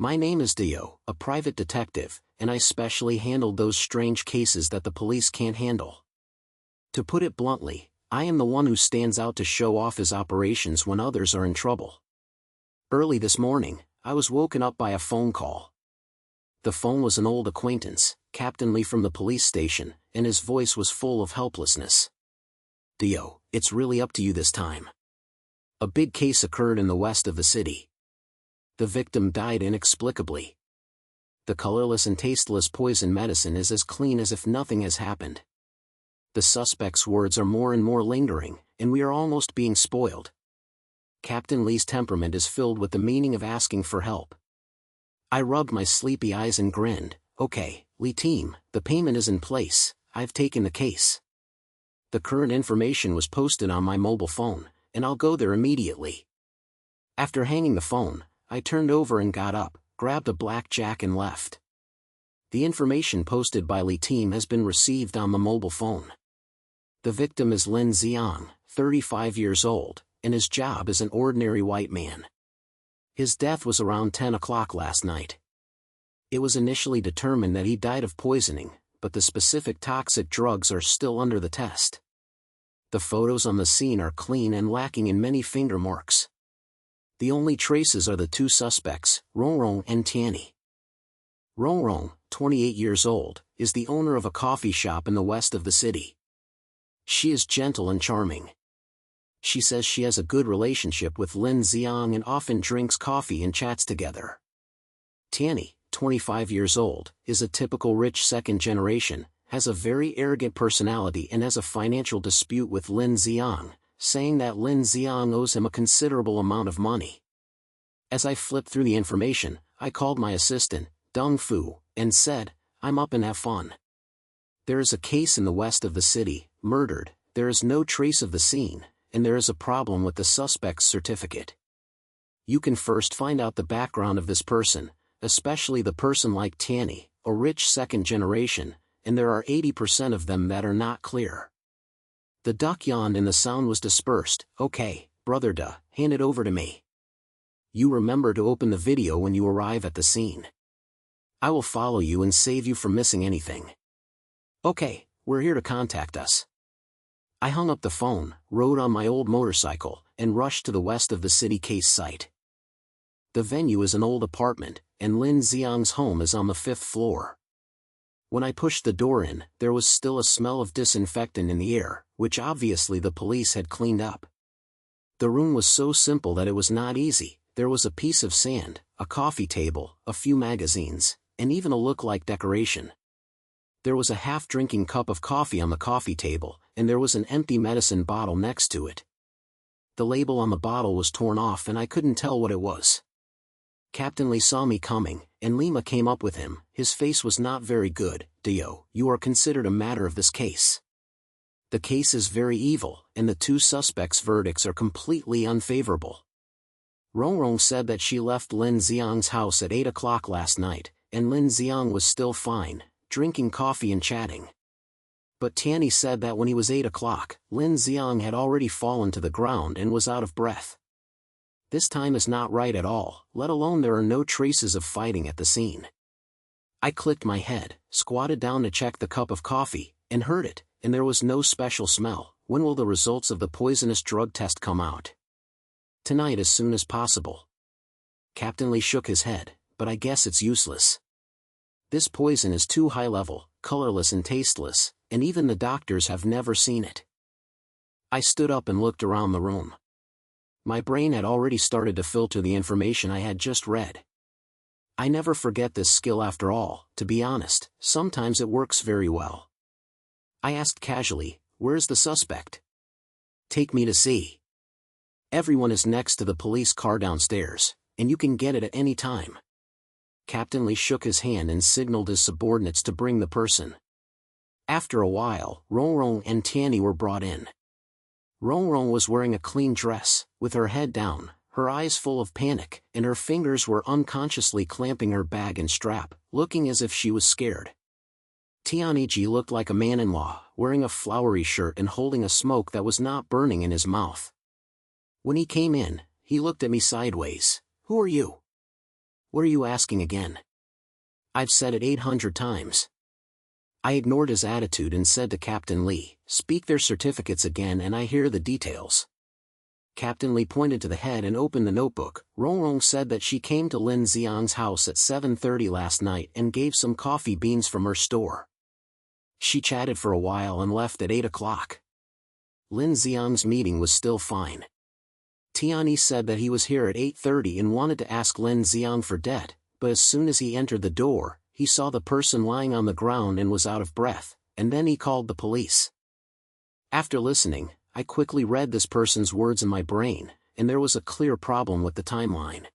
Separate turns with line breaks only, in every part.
My name is Deyou, a private detective, and I specially handled those strange cases that the police can't handle. To put it bluntly, I am the one who stands out to show off his operations when others are in trouble. Early this morning, I was woken up by a phone call. The phone was an old acquaintance, Captain Lee from the police station, and his voice was full of helplessness. Deyou, it's really up to you this time. A big case occurred in the west of the city. The victim died inexplicably. The colorless and tasteless poison medicine is as clean as if nothing has happened. The suspect's words are more and more lingering, and we are almost being spoiled. Captain Lee's temperament is filled with the meaning of asking for help. I rubbed my sleepy eyes and grinned. Okay, Lee team, the payment is in place, I've taken the case. The current information was posted on my mobile phone, and I'll go there immediately. After hanging the phone, I turned over and got up, grabbed a blackjack and left. The information posted by Lee team has been received on the mobile phone. The victim is Lin Xiang, 35 years old, and his job is an ordinary white man. His death was around 10 o'clock last night. It was initially determined that he died of poisoning, but the specific toxic drugs are still under the test. The photos on the scene are clean and lacking in many finger marks. The only traces are the two suspects, Rongrong and Tianyi. Rongrong, 28 years old, is the owner of a coffee shop in the west of the city. She is gentle and charming. She says she has a good relationship with Lin Xiang and often drinks coffee and chats together. Tianyi, 25 years old, is a typical rich second generation, has a very arrogant personality and has a financial dispute with Lin Xiang, saying that Lin Xiang owes him a considerable amount of money. As I flipped through the information, I called my assistant, Deng Fu, and said, I'm up and have fun. There is a case in the west of the city, murdered, there is no trace of the scene, and there is a problem with the suspect's certificate. You can first find out the background of this person, especially the person like Tianyi, a rich second generation, and there are 80% of them that are not clear. The duck yawned and the sound was dispersed. Okay, brother duh, hand it over to me. You remember to open the video when you arrive at the scene. I will follow you and save you from missing anything. Okay, we're here to contact us. I hung up the phone, rode on my old motorcycle, and rushed to the west of the city case site. The venue is an old apartment, and Lin Xiang's home is on the 5th floor. When I pushed the door in, there was still a smell of disinfectant in the air, which obviously the police had cleaned up. The room was so simple that it was not easy. There was a piece of sand, a coffee table, a few magazines, and even a look-like decoration. There was a half-drinking cup of coffee on the coffee table, and there was an empty medicine bottle next to it. The label on the bottle was torn off and I couldn't tell what it was. Captain Lee saw me coming, and Lima came up with him. His face was not very good. Deyou, you are considered a matter of this case. The case is very evil, and the two suspects' verdicts are completely unfavorable. Rongrong said that she left Lin Xiang's house at 8 o'clock last night, and Lin Xiang was still fine, drinking coffee and chatting. But Tianyi said that when he was 8 o'clock, Lin Xiang had already fallen to the ground and was out of breath. This time is not right at all, let alone there are no traces of fighting at the scene. I clicked my head, squatted down to check the cup of coffee, and heard it, and there was no special smell. When will the results of the poisonous drug test come out? Tonight as soon as possible. Captain Lee shook his head, but I guess it's useless. This poison is too high level, colorless and tasteless, and even the doctors have never seen it. I stood up and looked around the room. My brain had already started to filter the information I had just read. I never forget this skill after all, to be honest, sometimes it works very well. I asked casually, where's the suspect? Take me to see. Everyone is next to the police car downstairs, and you can get it at any time. Captain Lee shook his hand and signaled his subordinates to bring the person. After a while, Rongrong and Tianyi were brought in. Rongrong was wearing a clean dress, with her head down, her eyes full of panic, and her fingers were unconsciously clamping her bag and strap, looking as if she was scared. Tianyi looked like a man-in-law, wearing a flowery shirt and holding a smoke that was not burning in his mouth. When he came in, he looked at me sideways. Who are you? What are you asking again? I've said it 800 times. I ignored his attitude and said to Captain Lee, speak their certificates again and I hear the details. Captain Lee pointed to the head and opened the notebook. Rongrong said that she came to Lin Xiang's house at 7:30 last night and gave some coffee beans from her store. She chatted for a while and left at 8 o'clock. Lin Xiang's meeting was still fine. Tianyi said that he was here at 8:30 and wanted to ask Lin Xiang for debt, but as soon as he entered the door, he saw the person lying on the ground and was out of breath, and then he called the police. After listening, I quickly read this person's words in my brain, and there was a clear problem with the timeline.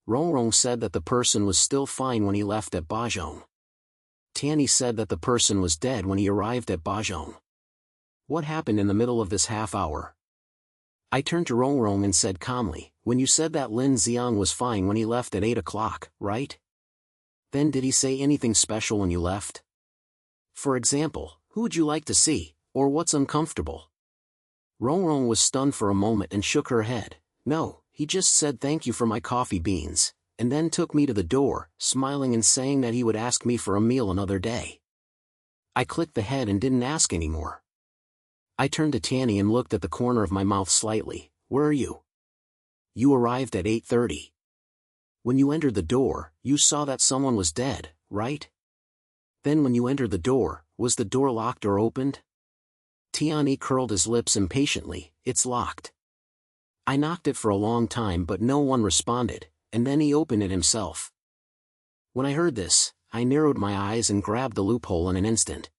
Rongrong said that the person was still fine when he left at Bajong. Tianyi said that the person was dead when he arrived at Bajong. What happened in the middle of this half hour? I turned to Rongrong and said calmly, when you said that Lin Xiang was fine when he left at 8 o'clock, right? Then did he say anything special when you left? For example, who would you like to see, or what's uncomfortable? Rongrong was stunned for a moment and shook her head. No, he just said thank you for my coffee beans, and then took me to the door, smiling and saying that he would ask me for a meal another day. I clicked the head and didn't ask anymore. I turned to Tianyi and looked at the corner of my mouth slightly. Where are you? You arrived at 8:30. When you entered the door, you saw that someone was dead, right? Then when you entered the door, was the door locked or opened? Tianyi curled his lips impatiently. It's locked. I knocked it for a long time but no one responded, and then he opened it himself. When I heard this, I narrowed my eyes and grabbed the loophole in an instant.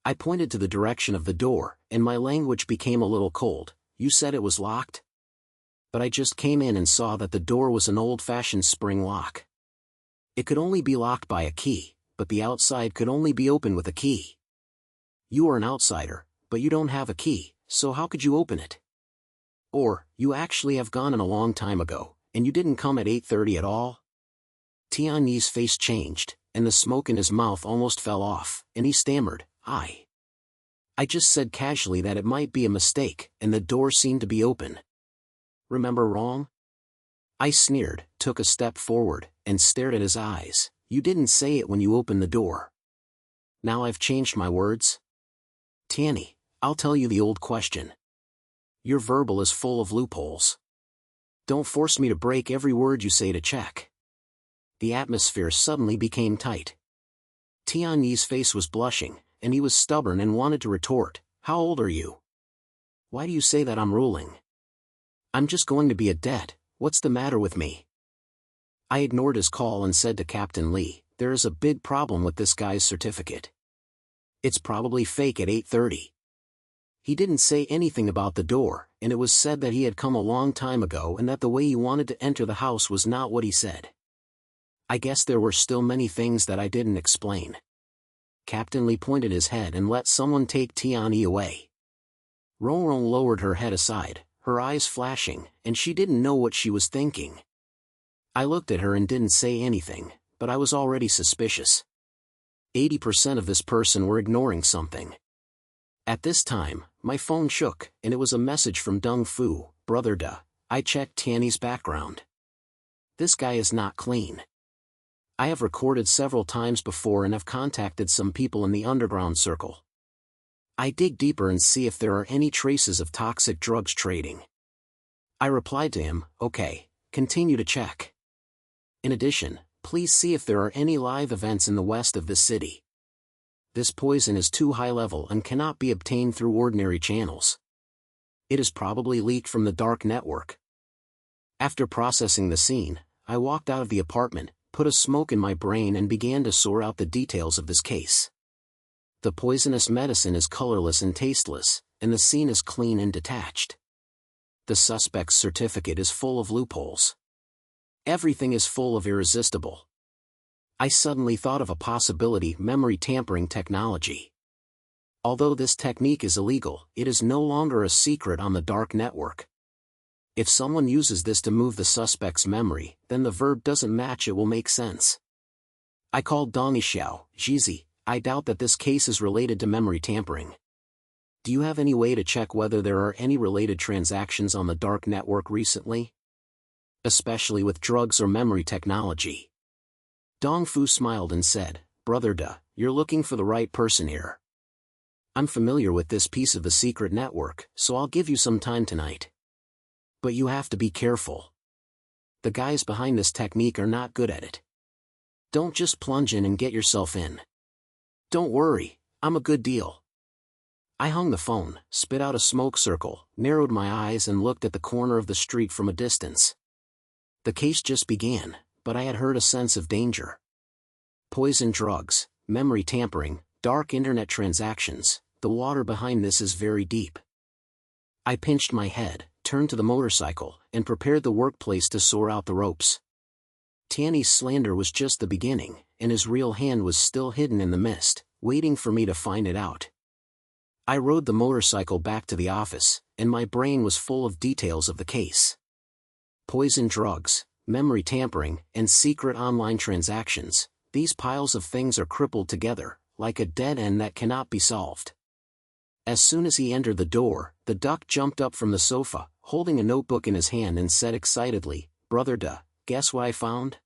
I pointed to the direction of the door, and my language became a little cold. You said it was locked? But I just came in and saw that the door was an old-fashioned spring lock. It could only be locked by a key, but the outside could only be opened with a key. You are an outsider, but you don't have a key, so how could you open it? Or, you actually have gone in a long time ago, and you didn't come at 8:30 at all? Tianyi's face changed, and the smoke in his mouth almost fell off, and he stammered, I just said casually that it might be a mistake, and the door seemed to be open. Remember wrong? I sneered, took a step forward, and stared at his eyes. You didn't say it when you opened the door. Now I've changed my words? Tianyi, I'll tell you the old question. Your verbal is full of loopholes. Don't force me to break every word you say to check. The atmosphere suddenly became tight. Tianyi's face was blushing, and he was stubborn and wanted to retort, how old are you? Why do you say that I'm ruling? I'm just going to be a debt, what's the matter with me? I ignored his call and said to Captain Lee, there is a big problem with this guy's certificate. It's probably fake at 8:30. He didn't say anything about the door, and it was said that he had come a long time ago and that the way he wanted to enter the house was not what he said. I guess there were still many things that I didn't explain. Captain Lee pointed his head and let someone take Tianyi away. Rongrong lowered her head aside, her eyes flashing, and she didn't know what she was thinking. I looked at her and didn't say anything, but I was already suspicious. 80% of this person were ignoring something. At this time, my phone shook, and it was a message from Deng Fu, Brother Da. I checked Tianyi's background. This guy is not clean. I have recorded several times before and have contacted some people in the underground circle. I dig deeper and see if there are any traces of toxic drugs trading. I replied to him, okay, continue to check. In addition, please see if there are any live events in the west of this city. This poison is too high level and cannot be obtained through ordinary channels. It is probably leaked from the dark network. After processing the scene, I walked out of the apartment, put a smoke in my brain and began to sort out the details of this case. The poisonous medicine is colorless and tasteless, and the scene is clean and detached. The suspect's certificate is full of loopholes. Everything is full of irresistible. I suddenly thought of a possibility: memory tampering technology. Although this technique is illegal, it is no longer a secret on the dark network. If someone uses this to move the suspect's memory, then the verb doesn't match, it will make sense. I called Dong Xiao, Jizi, I doubt that this case is related to memory tampering. Do you have any way to check whether there are any related transactions on the dark network recently? especially with drugs or memory technology. Dong Fu smiled and said, "Brother Da, you're looking for the right person here. I'm familiar with this piece of the secret network, so I'll give you some time tonight. But you have to be careful. The guys behind this technique are not good at it. Don't just plunge in and get yourself in. Don't worry, I'm a good deal." I hung the phone, spit out a smoke circle, narrowed my eyes and looked at the corner of the street from a distance. The case just began, but I had heard a sense of danger. Poison drugs, memory tampering, dark internet transactions, the water behind this is very deep. I pinched my head, turned to the motorcycle, and prepared the workplace to soar out the ropes. Tiany's slander was just the beginning, and his real hand was still hidden in the mist, waiting for me to find it out. I rode the motorcycle back to the office, and my brain was full of details of the case. Poison drugs, memory tampering, and secret online transactions, these piles of things are crippled together, like a dead end that cannot be solved. As soon as he entered the door, the duck jumped up from the sofa, holding a notebook in his hand and said excitedly, "Brother Da, guess what I found?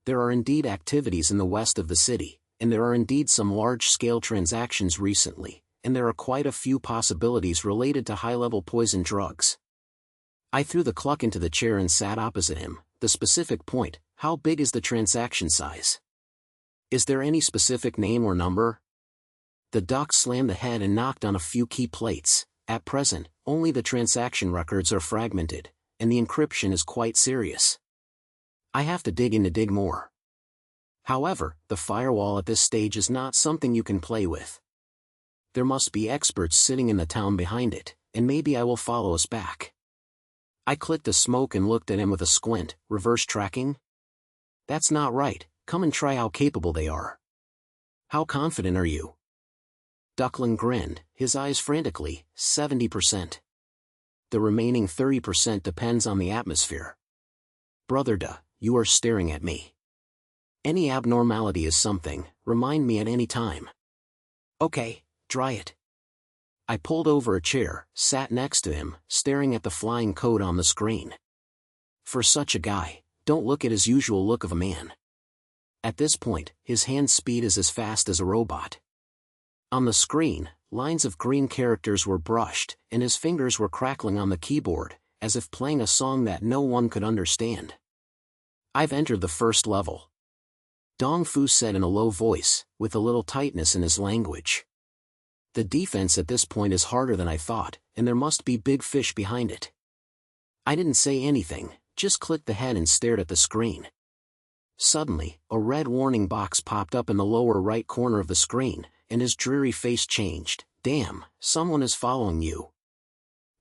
There are indeed activities in the west of the city, and there are indeed some large-scale transactions recently, and there are quite a few possibilities related to high-level poison drugs." I threw the cluck into the chair and sat opposite him. The specific point, how big is the transaction size? Is there any specific name or number? The duck slammed the head and knocked on a few key plates. At present, only the transaction records are fragmented, and the encryption is quite serious. I have to dig more. However, the firewall at this stage is not something you can play with. There must be experts sitting in the town behind it, and maybe I will follow us back. I clicked a smoke and looked at him with a squint. Reverse tracking? That's not right, come and try how capable they are. How confident are you? Duckling grinned, his eyes frantically. 70%. The remaining 30% depends on the atmosphere. Brother Da, you are staring at me. Any abnormality is something, remind me at any time. Okay, try it. I pulled over a chair, sat next to him, staring at the flying code on the screen. For such a guy, don't look at his usual look of a man. At this point, his hand speed is as fast as a robot. On the screen, lines of green characters were brushed, and his fingers were crackling on the keyboard, as if playing a song that no one could understand. I've entered the first level. Dong Fu said in a low voice, with a little tightness in his language. The defense at this point is harder than I thought, and there must be big fish behind it. I didn't say anything, just clicked the head and stared at the screen. Suddenly, a red warning box popped up in the lower right corner of the screen, and his dreary face changed. Damn, someone is following you.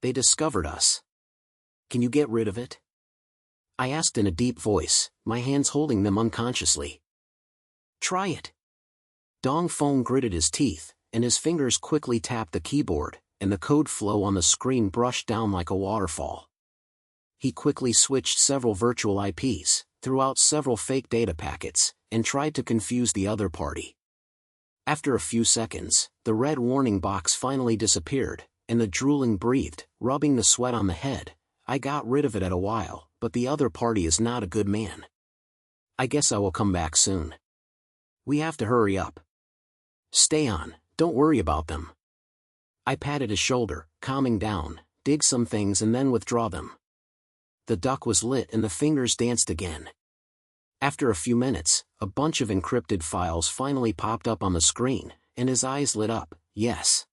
They discovered us. Can you get rid of it? I asked in a deep voice, my hands holding them unconsciously. Try it. Dong Feng gritted his teeth, and his fingers quickly tapped the keyboard, and the code flow on the screen brushed down like a waterfall. He quickly switched several virtual IPs, threw out several fake data packets, and tried to confuse the other party. After a few seconds, the red warning box finally disappeared, and the drooling breathed, rubbing the sweat on the head. I got rid of it at a while, but the other party is not a good man. I guess I will come back soon. We have to hurry up. Stay on, don't worry about them. I patted his shoulder, calming down, dig some things and then withdraw them. The duck was lit and the fingers danced again. After a few minutes, a bunch of encrypted files finally popped up on the screen, and his eyes lit up. Yes.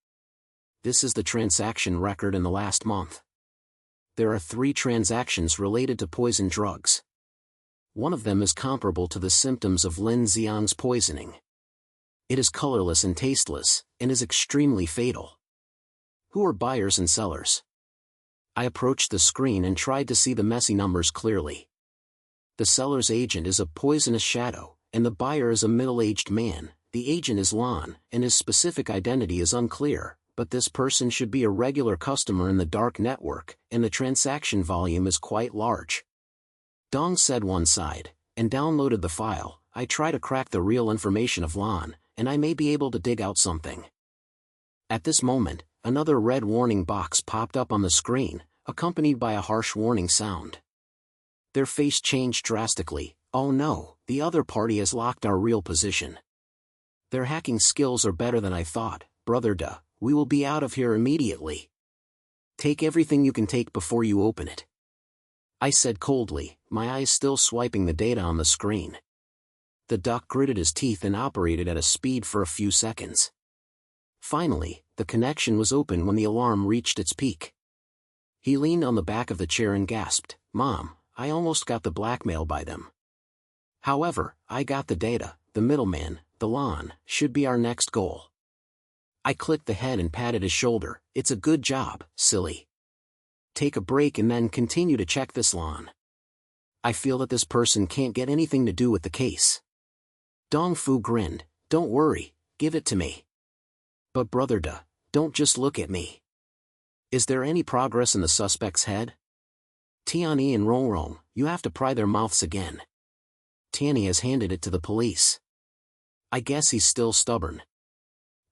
This is the transaction record in the last month. There are 3 transactions related to poison drugs. One of them is comparable to the symptoms of Lin Xiang's poisoning. It is colorless and tasteless, and is extremely fatal. Who are buyers and sellers? I approached the screen and tried to see the messy numbers clearly. The seller's agent is a poisonous shadow, and the buyer is a middle-aged man. The agent is Lan, and his specific identity is unclear, but this person should be a regular customer in the dark network, and the transaction volume is quite large. Dong said one side, and downloaded the file. I try to crack the real information of Lan, and I may be able to dig out something. At this moment, another red warning box popped up on the screen, accompanied by a harsh warning sound. Their face changed drastically. Oh no, the other party has locked our real position. Their hacking skills are better than I thought, brother duh, we will be out of here immediately. Take everything you can take before you open it. I said coldly, my eyes still swiping the data on the screen. The duck gritted his teeth and operated at a speed for a few seconds. Finally, the connection was open when the alarm reached its peak. He leaned on the back of the chair and gasped, Mom, I almost got the blackmail by them. However, I got the data, the middleman, the lawn, should be our next goal. I clicked the head and patted his shoulder, it's a good job, silly. Take a break and then continue to check this lawn. I feel that this person can't get anything to do with the case. Dong Fu grinned, don't worry, give it to me. But brother duh, don't just look at me. Is there any progress in the suspect's head? Tianyi and Rongrong, you have to pry their mouths again. Tianyi has handed it to the police. I guess he's still stubborn.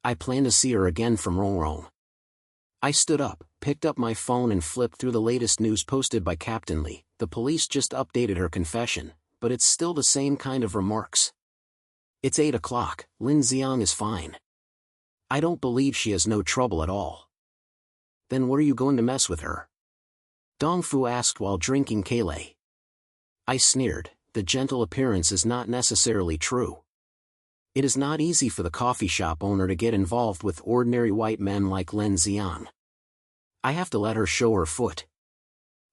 I plan to see her again from Rongrong. I stood up, picked up my phone and flipped through the latest news posted by Captain Lee. The police just updated her confession, but it's still the same kind of remarks. It's 8 o'clock, Lin Xiang is fine. I don't believe she has no trouble at all. Then what are you going to mess with her? Dong Fu asked while drinking Kale. I sneered, the gentle appearance is not necessarily true. It is not easy for the coffee shop owner to get involved with ordinary white men like Lin Xiang. I have to let her show her foot.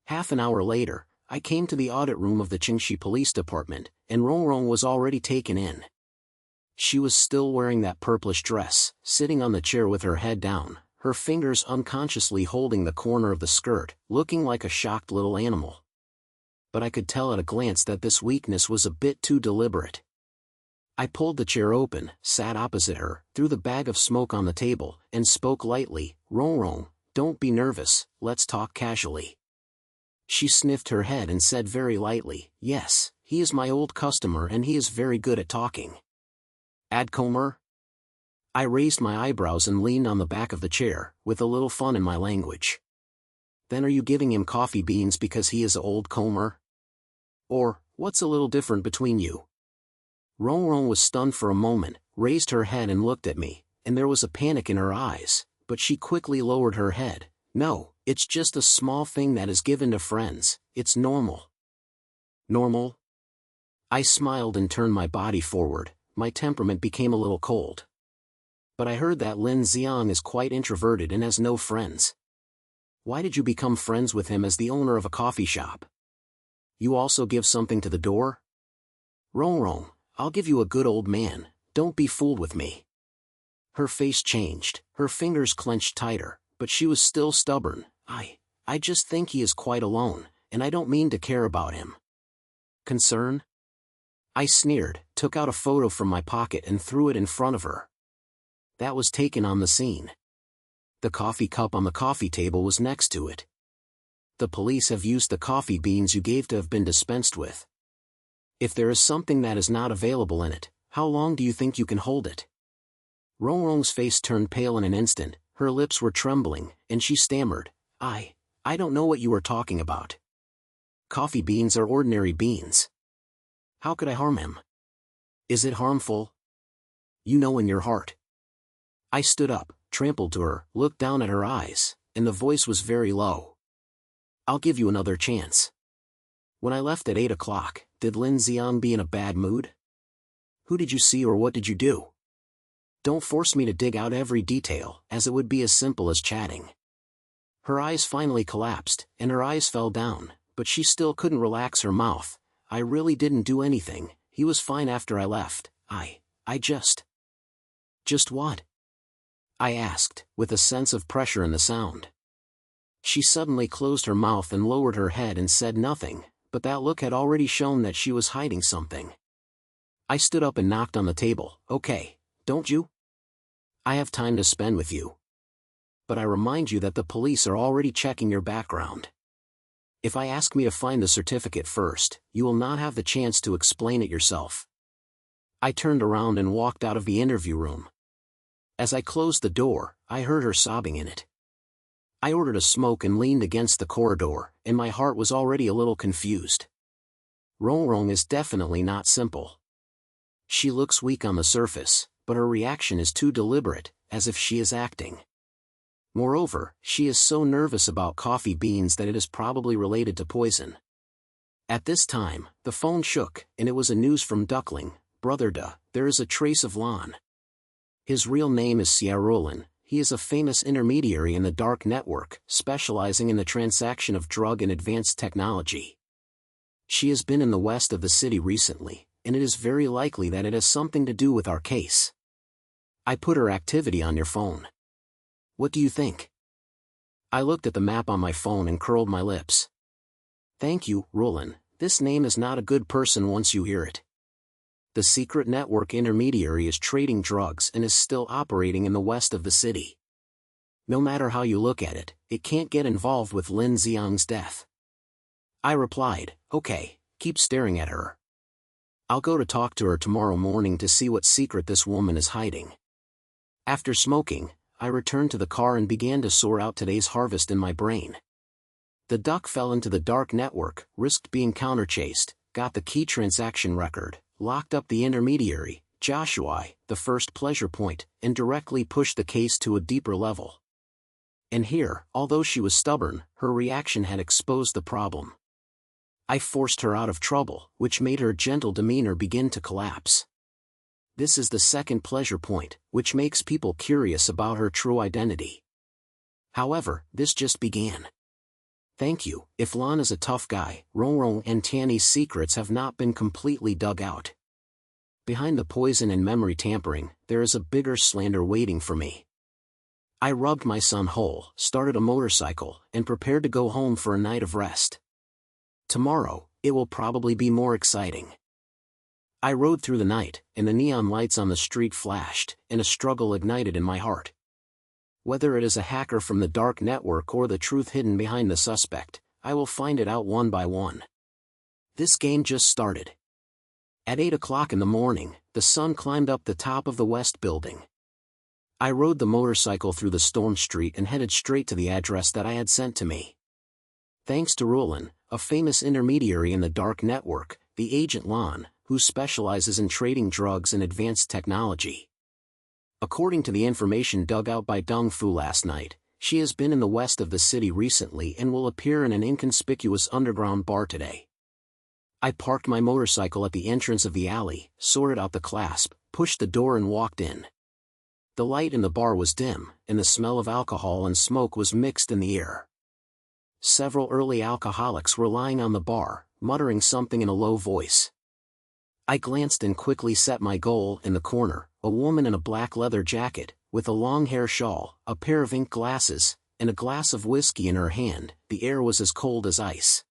Half an hour later, I came to the audit room of the Qingxi Police Department, and Rongrong was already taken in. She was still wearing that purplish dress, sitting on the chair with her head down, her fingers unconsciously holding the corner of the skirt, looking like a shocked little animal. But I could tell at a glance that this weakness was a bit too deliberate. I pulled the chair open, sat opposite her, threw the bag of smoke on the table, and spoke lightly, Rongrong, don't be nervous, let's talk casually. She sniffed her head and said very lightly, yes, he is my old customer and he is very good at talking. Adcomer? I raised my eyebrows and leaned on the back of the chair, with a little fun in my language. Then are you giving him coffee beans because he is an old comer? Or, what's a little different between you? Rongrong was stunned for a moment, raised her head and looked at me, and there was a panic in her eyes, but she quickly lowered her head. No, it's just a small thing that is given to friends, it's normal. Normal? I smiled and turned my body forward, my temperament became a little cold. But I heard that Lin Xiang is quite introverted and has no friends. Why did you become friends with him as the owner of a coffee shop? You also give something to the door? Rongrong, I'll give you a good old man, don't be fooled with me. Her face changed, her fingers clenched tighter, but she was still stubborn. I just think he is quite alone, and I don't mean to care about him. Concern? I sneered, took out a photo from my pocket and threw it in front of her. That was taken on the scene. The coffee cup on the coffee table was next to it. The police have used the coffee beans you gave to have been dispensed with. If there is something that is not available in it, how long do you think you can hold it? Rongrong's face turned pale in an instant, her lips were trembling, and she stammered, I don't know what you are talking about. Coffee beans are ordinary beans. How could I harm him? Is it harmful? You know in your heart. I stood up, trampled to her, looked down at her eyes, and the voice was very low. I'll give you another chance. When I left at 8 o'clock, did Lin Xiang be in a bad mood? Who did you see or what did you do? Don't force me to dig out every detail, as it would be as simple as chatting. Her eyes finally collapsed, and her eyes fell down, but she still couldn't relax her mouth. I really didn't do anything, he was fine after I left. I just... Just what? I asked, with a sense of pressure in the sound. She suddenly closed her mouth and lowered her head and said nothing, but that look had already shown that she was hiding something. I stood up and knocked on the table. Okay, don't you? I have time to spend with you. But I remind you that the police are already checking your background. If I ask me to find the certificate first, you will not have the chance to explain it yourself. I turned around and walked out of the interview room. As I closed the door, I heard her sobbing in it. I ordered a smoke and leaned against the corridor, and my heart was already a little confused. Rong is definitely not simple. She looks weak on the surface, but her reaction is too deliberate, as if she is acting. Moreover, she is so nervous about coffee beans that it is probably related to poison. At this time, the phone shook, and it was a news from Duckling, Brother Da, there is a trace of Lon. His real name is Ciarolin. He is a famous intermediary in the dark network, specializing in the transaction of drug and advanced technology. She has been in the west of the city recently, and it is very likely that it has something to do with our case. I put her activity on your phone. What do you think? I looked at the map on my phone and curled my lips. Thank you, Roland. This name is not a good person once you hear it. The secret network intermediary is trading drugs and is still operating in the west of the city. No matter how you look at it, it can't get involved with Lin Xiang's death. I replied, okay, keep staring at her. I'll go to talk to her tomorrow morning to see what secret this woman is hiding. After smoking, I returned to the car and began to sort out today's harvest in my brain. The duck fell into the dark network, risked being counterchased, got the key transaction record, locked up the intermediary, Joshua, the first pleasure point, and directly pushed the case to a deeper level. And here, although she was stubborn, her reaction had exposed the problem. I forced her out of trouble, which made her gentle demeanor begin to collapse. This is the second pleasure point, which makes people curious about her true identity. However, this just began. Thank you. If Lon is a tough guy, Rong and Tiany's secrets have not been completely dug out. Behind the poison and memory tampering, there is a bigger slander waiting for me. I rubbed my son whole, started a motorcycle, and prepared to go home for a night of rest. Tomorrow, it will probably be more exciting. I rode through the night, and the neon lights on the street flashed, and a struggle ignited in my heart. Whether it is a hacker from the dark network or the truth hidden behind the suspect, I will find it out one by one. This game just started. At 8 o'clock in the morning, the sun climbed up the top of the west building. I rode the motorcycle through the storm street and headed straight to the address that I had sent to me. Thanks to Roland, a famous intermediary in the dark network, the agent Lon, who specializes in trading drugs and advanced technology. According to the information dug out by Dong Fu last night, she has been in the west of the city recently and will appear in an inconspicuous underground bar today. I parked my motorcycle at the entrance of the alley, sorted out the clasp, pushed the door and walked in. The light in the bar was dim, and the smell of alcohol and smoke was mixed in the air. Several early alcoholics were lying on the bar, muttering something in a low voice. I glanced and quickly set my goal in the corner, a woman in a black leather jacket, with a long hair shawl, a pair of ink glasses, and a glass of whiskey in her hand. The air was as cold as ice.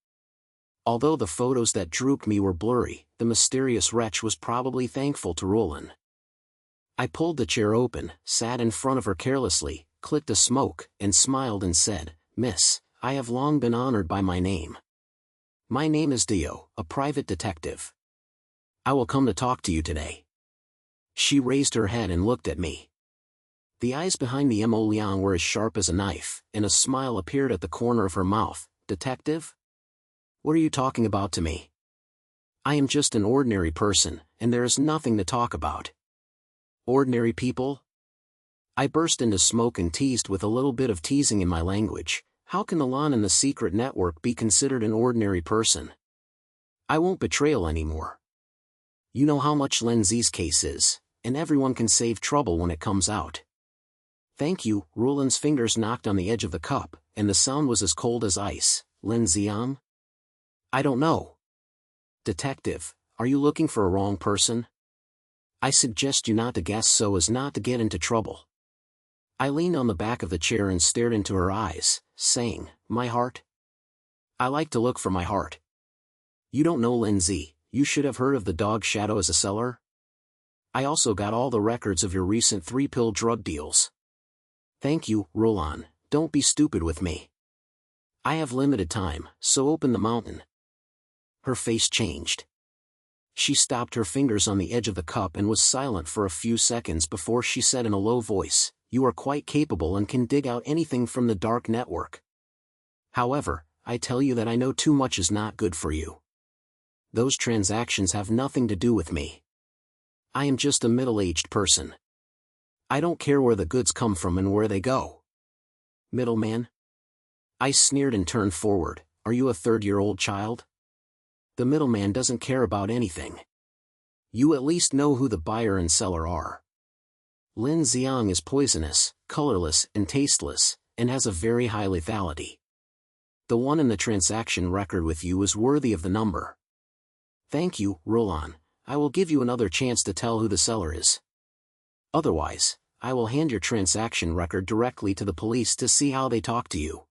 Although the photos that drooped me were blurry, the mysterious wretch was probably thankful to Roland. I pulled the chair open, sat in front of her carelessly, clicked a smoke, and smiled and said, "Miss, I have long been honored by my name. My name is Deyou, a private detective. I will come to talk to you today." She raised her head and looked at me. The eyes behind the Mo Liang were as sharp as a knife, and a smile appeared at the corner of her mouth. "Detective? What are you talking about to me? I am just an ordinary person, and there is nothing to talk about." "Ordinary people?" I burst into smoke and teased with a little bit of teasing in my language. How can the Lon in the secret network be considered an ordinary person? I won't betrayal anymore. You know how much Lin Zi's case is, and everyone can save trouble when it comes out. Thank you. Roland's fingers knocked on the edge of the cup, and the sound was as cold as ice. Lin Xiang? I don't know. Detective, are you looking for a wrong person? I suggest you not to guess so as not to get into trouble. I leaned on the back of the chair and stared into her eyes, saying, "My heart? I like to look for my heart. You don't know Lin Zi. You should have heard of the dog Shadow as a seller. I also got all the records of your recent 3-pill drug deals." "Thank you, Roland, don't be stupid with me. I have limited time, so open the mountain." Her face changed. She stopped her fingers on the edge of the cup and was silent for a few seconds before she said in a low voice, "You are quite capable and can dig out anything from the dark network. However, I tell you that I know too much is not good for you. those transactions have nothing to do with me. I am just a middle-aged person. I don't care where the goods come from and where they go. Middleman? I sneered and turned forward. Are you a third-year-old child? The middleman doesn't care about anything. You at least know who the buyer and seller are. Lin Xiang is poisonous, colorless, and tasteless, and has a very high lethality. The one in the transaction record with you is worthy of the number. Thank you, Roland. I will give you another chance to tell who the seller is. Otherwise, I will hand your transaction record directly to the police to see how they talk to you.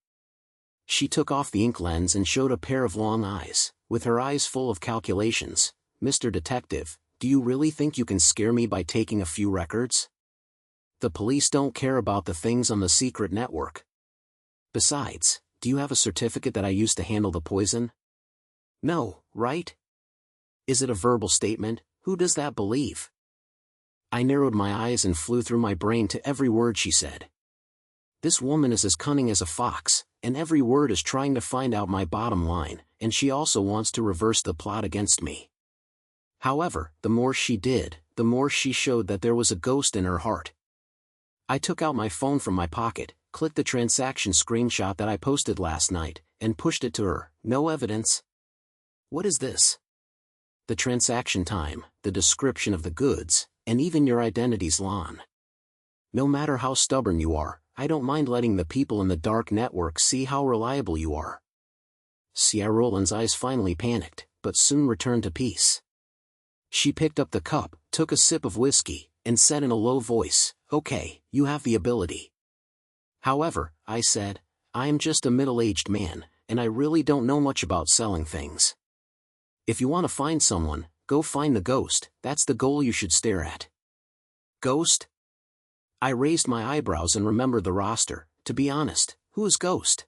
She took off the ink lens and showed a pair of long eyes, with her eyes full of calculations. Mr. Detective, do you really think you can scare me by taking a few records? The police don't care about the things on the secret network. Besides, do you have a certificate that I used to handle the poison? No, right? Is it a verbal statement? Who does that believe? I narrowed my eyes and flew through my brain to every word she said. This woman is as cunning as a fox, and every word is trying to find out my bottom line, and she also wants to reverse the plot against me. However, the more she did, the more she showed that there was a ghost in her heart. I took out my phone from my pocket, clicked the transaction screenshot that I posted last night, and pushed it to her. No evidence. What is this? The transaction time, the description of the goods, and even your identity's Lon. No matter how stubborn you are, I don't mind letting the people in the dark network see how reliable you are. Sierra Roland's eyes finally panicked, but soon returned to peace. She picked up the cup, took a sip of whiskey, and said in a low voice, "Okay, you have the ability." However, I said, I am just a middle-aged man, and I really don't know much about selling things. If you want to find someone, go find the ghost. That's the goal you should stare at. Ghost? I raised my eyebrows and remembered the roster. To be honest, who is Ghost?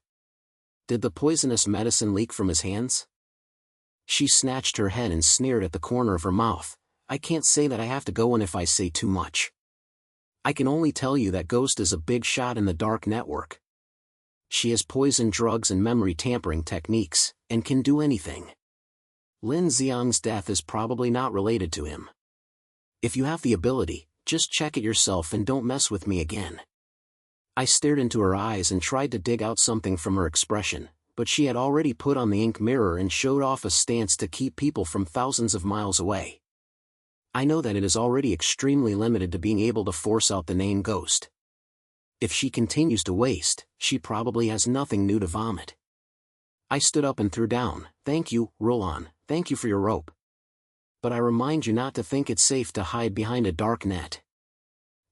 Did the poisonous medicine leak from his hands? She snatched her head and sneered at the corner of her mouth. I can't say that I have to go in if I say too much. I can only tell you that Ghost is a big shot in the dark network. She has poison drugs and memory tampering techniques, and can do anything. Lin Xiang's death is probably not related to him. If you have the ability, just check it yourself and don't mess with me again. I stared into her eyes and tried to dig out something from her expression, but she had already put on the ink mirror and showed off a stance to keep people from thousands of miles away. I know that it is already extremely limited to being able to force out the name Ghost. If she continues to waste, she probably has nothing new to vomit. I stood up and threw down. Thank you, Roland, thank you for your rope. But I remind you not to think it's safe to hide behind a dark net.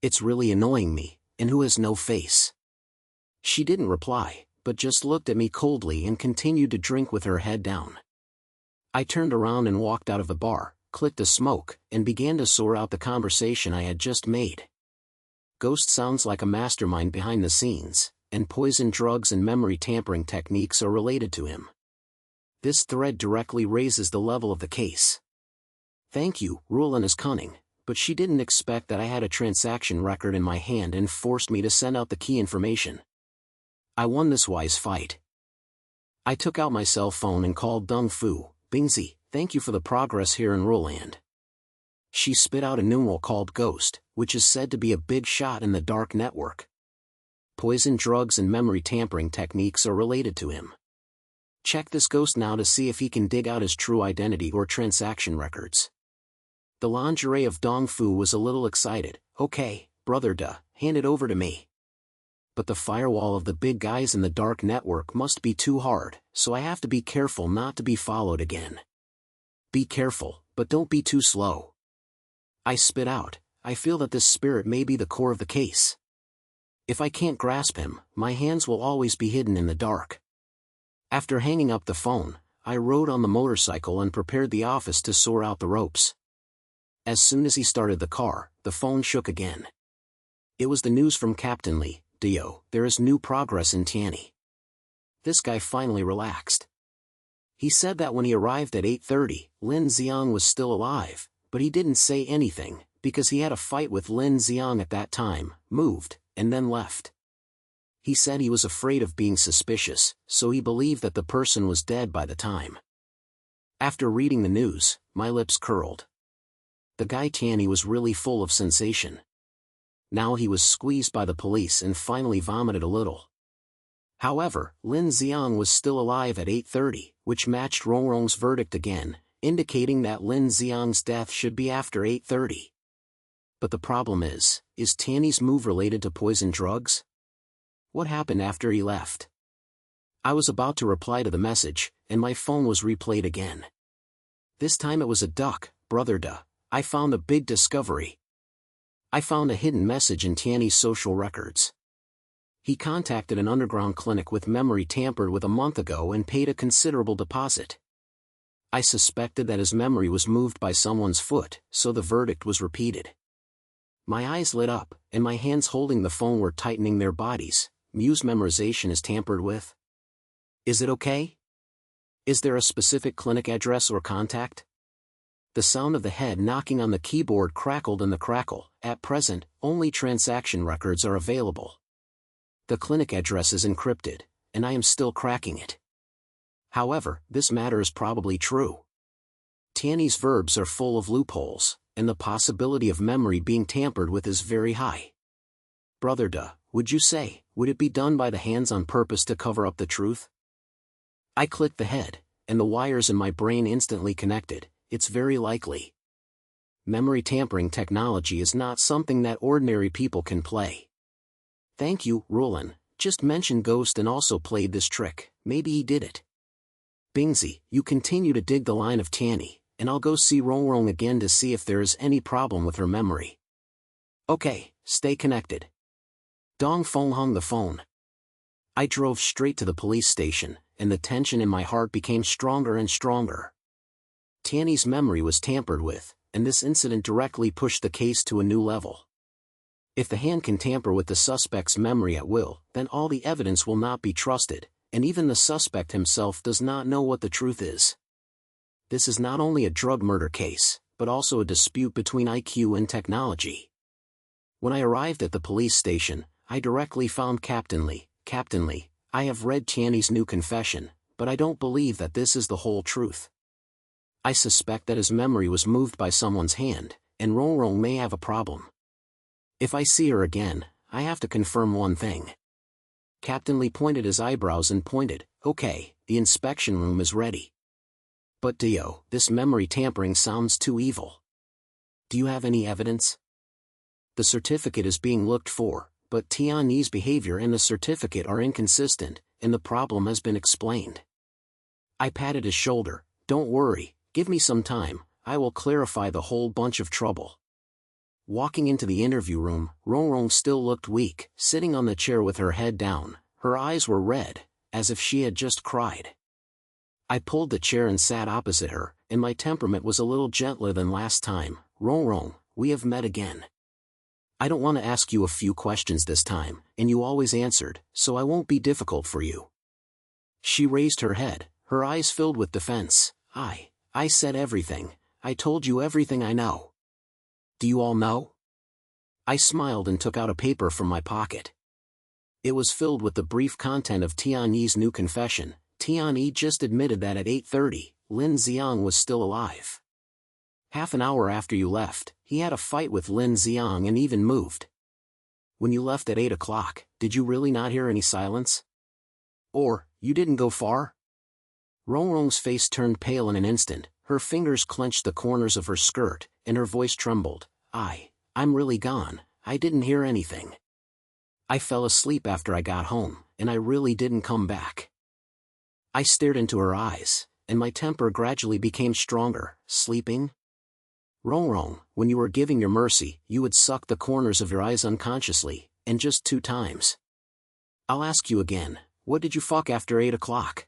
It's really annoying me, and who has no face? She didn't reply, but just looked at me coldly and continued to drink with her head down. I turned around and walked out of the bar, clicked a smoke, and began to sort out the conversation I had just made. Ghost sounds like a mastermind behind the scenes, and poison drugs and memory tampering techniques are related to him. This thread directly raises the level of the case. Thank you, Roland is cunning, but she didn't expect that I had a transaction record in my hand and forced me to send out the key information. I won this wise fight. I took out my cell phone and called Dong Fu. Bingzi, thank you for the progress here in Roland. She spit out a numeral called Ghost, which is said to be a big shot in the dark network. Poison drugs and memory tampering techniques are related to him. Check this Ghost now to see if he can dig out his true identity or transaction records. The lingerie of Dong Fu was a little excited. Okay, brother duh, hand it over to me. But the firewall of the big guys in the dark network must be too hard, so I have to be careful not to be followed again. Be careful, but don't be too slow. I spit out, I feel that this spirit may be the core of the case. If I can't grasp him, my hands will always be hidden in the dark. After hanging up the phone, I rode on the motorcycle and prepared the office to sort out the ropes. As soon as he started the car, the phone shook again. It was the news from Captain Lee. Deyou, there is new progress in Tianyi. This guy finally relaxed. He said that when he arrived at 8:30, Lin Xiang was still alive, but he didn't say anything, because he had a fight with Lin Xiang at that time, moved, and then left. He said he was afraid of being suspicious, so he believed that the person was dead by the time. After reading the news, my lips curled. The guy Tianyi was really full of sensation. Now he was squeezed by the police and finally vomited a little. However, Lin Xiang was still alive at 8:30, which matched Rongrong's verdict again, indicating that Lin Xiang's death should be after 8:30. But the problem is Tianyi's move related to poison drugs? What happened after he left? I was about to reply to the message, and my phone was replayed again. This time it was a duck, brother duh. I found a big discovery. I found a hidden message in Tianyi's social records. He contacted an underground clinic with memory tampered with a month ago and paid a considerable deposit. I suspected that his memory was moved by someone's foot, so the verdict was repeated. My eyes lit up, and my hands holding the phone were tightening their bodies. Muse memorization is tampered with? Is it okay? Is there a specific clinic address or contact? The sound of the head knocking on the keyboard crackled in the crackle. At present, only transaction records are available. The clinic address is encrypted, and I am still cracking it. However, this matter is probably true. Tianyi's verbs are full of loopholes, and the possibility of memory being tampered with is very high. Brother duh, would you say, would it be done by the hands on purpose to cover up the truth? I clicked the head, and the wires in my brain instantly connected. It's very likely. Memory tampering technology is not something that ordinary people can play. Thank you, Roland. Just mentioned Ghost and also played this trick. Maybe he did it. Bingzi, you continue to dig the line of Tianyi, and I'll go see Rongrong again to see if there is any problem with her memory. Okay, stay connected. Dong Feng hung the phone. I drove straight to the police station, and the tension in my heart became stronger and stronger. Tianyi's memory was tampered with, and this incident directly pushed the case to a new level. If the hand can tamper with the suspect's memory at will, then all the evidence will not be trusted, and even the suspect himself does not know what the truth is. This is not only a drug murder case, but also a dispute between IQ and technology. When I arrived at the police station, I directly found Captain Li. Captain Li, I have read Tianyi's new confession, but I don't believe that this is the whole truth. I suspect that his memory was moved by someone's hand, and Rongrong may have a problem. If I see her again, I have to confirm one thing. Captain Li pointed his eyebrows and pointed, okay, the inspection room is ready. But Deyou, this memory tampering sounds too evil. Do you have any evidence? The certificate is being looked for, but Tianyi's behavior and the certificate are inconsistent, and the problem has been explained. I patted his shoulder. Don't worry, give me some time, I will clarify the whole bunch of trouble. Walking into the interview room, Rongrong still looked weak, sitting on the chair with her head down. Her eyes were red, as if she had just cried. I pulled the chair and sat opposite her, and my temperament was a little gentler than last time. Rongrong, we have met again. I don't want to ask you a few questions this time, and you always answered, so I won't be difficult for you. She raised her head, her eyes filled with defense. I said everything. I told you everything I know. Do you all know? I smiled and took out a paper from my pocket. It was filled with the brief content of Tianyi's new confession. Tianyi just admitted that at 8:30, Lin Xiang was still alive. Half an hour after you left, he had a fight with Lin Xiang and even moved. When you left at 8 o'clock, did you really not hear any silence? Or, you didn't go far? Rongrong's face turned pale in an instant, her fingers clenched the corners of her skirt, and her voice trembled. I'm really gone, I didn't hear anything. I fell asleep after I got home, and I really didn't come back. I stared into her eyes, and my temper gradually became stronger. Sleeping? Rongrong, when you were giving your mercy, you would suck the corners of your eyes unconsciously, and just 2 times. I'll ask you again, what did you fuck after 8 o'clock?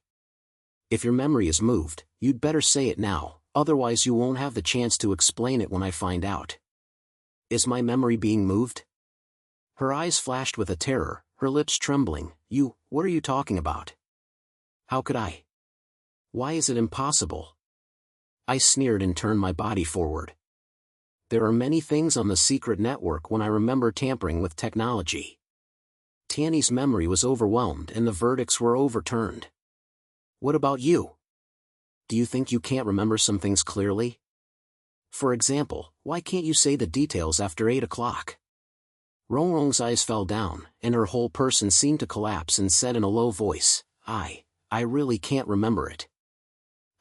If your memory is moved, you'd better say it now, otherwise you won't have the chance to explain it when I find out. Is my memory being moved? Her eyes flashed with a terror, her lips trembling. What are you talking about? How could I? Why is it impossible? I sneered and turned my body forward. There are many things on the secret network when I remember tampering with technology. Tianyi's memory was overwhelmed and the verdicts were overturned. What about you? Do you think you can't remember some things clearly? For example, why can't you say the details after 8 o'clock? Rongrong's eyes fell down, and her whole person seemed to collapse and said in a low voice, I really can't remember it.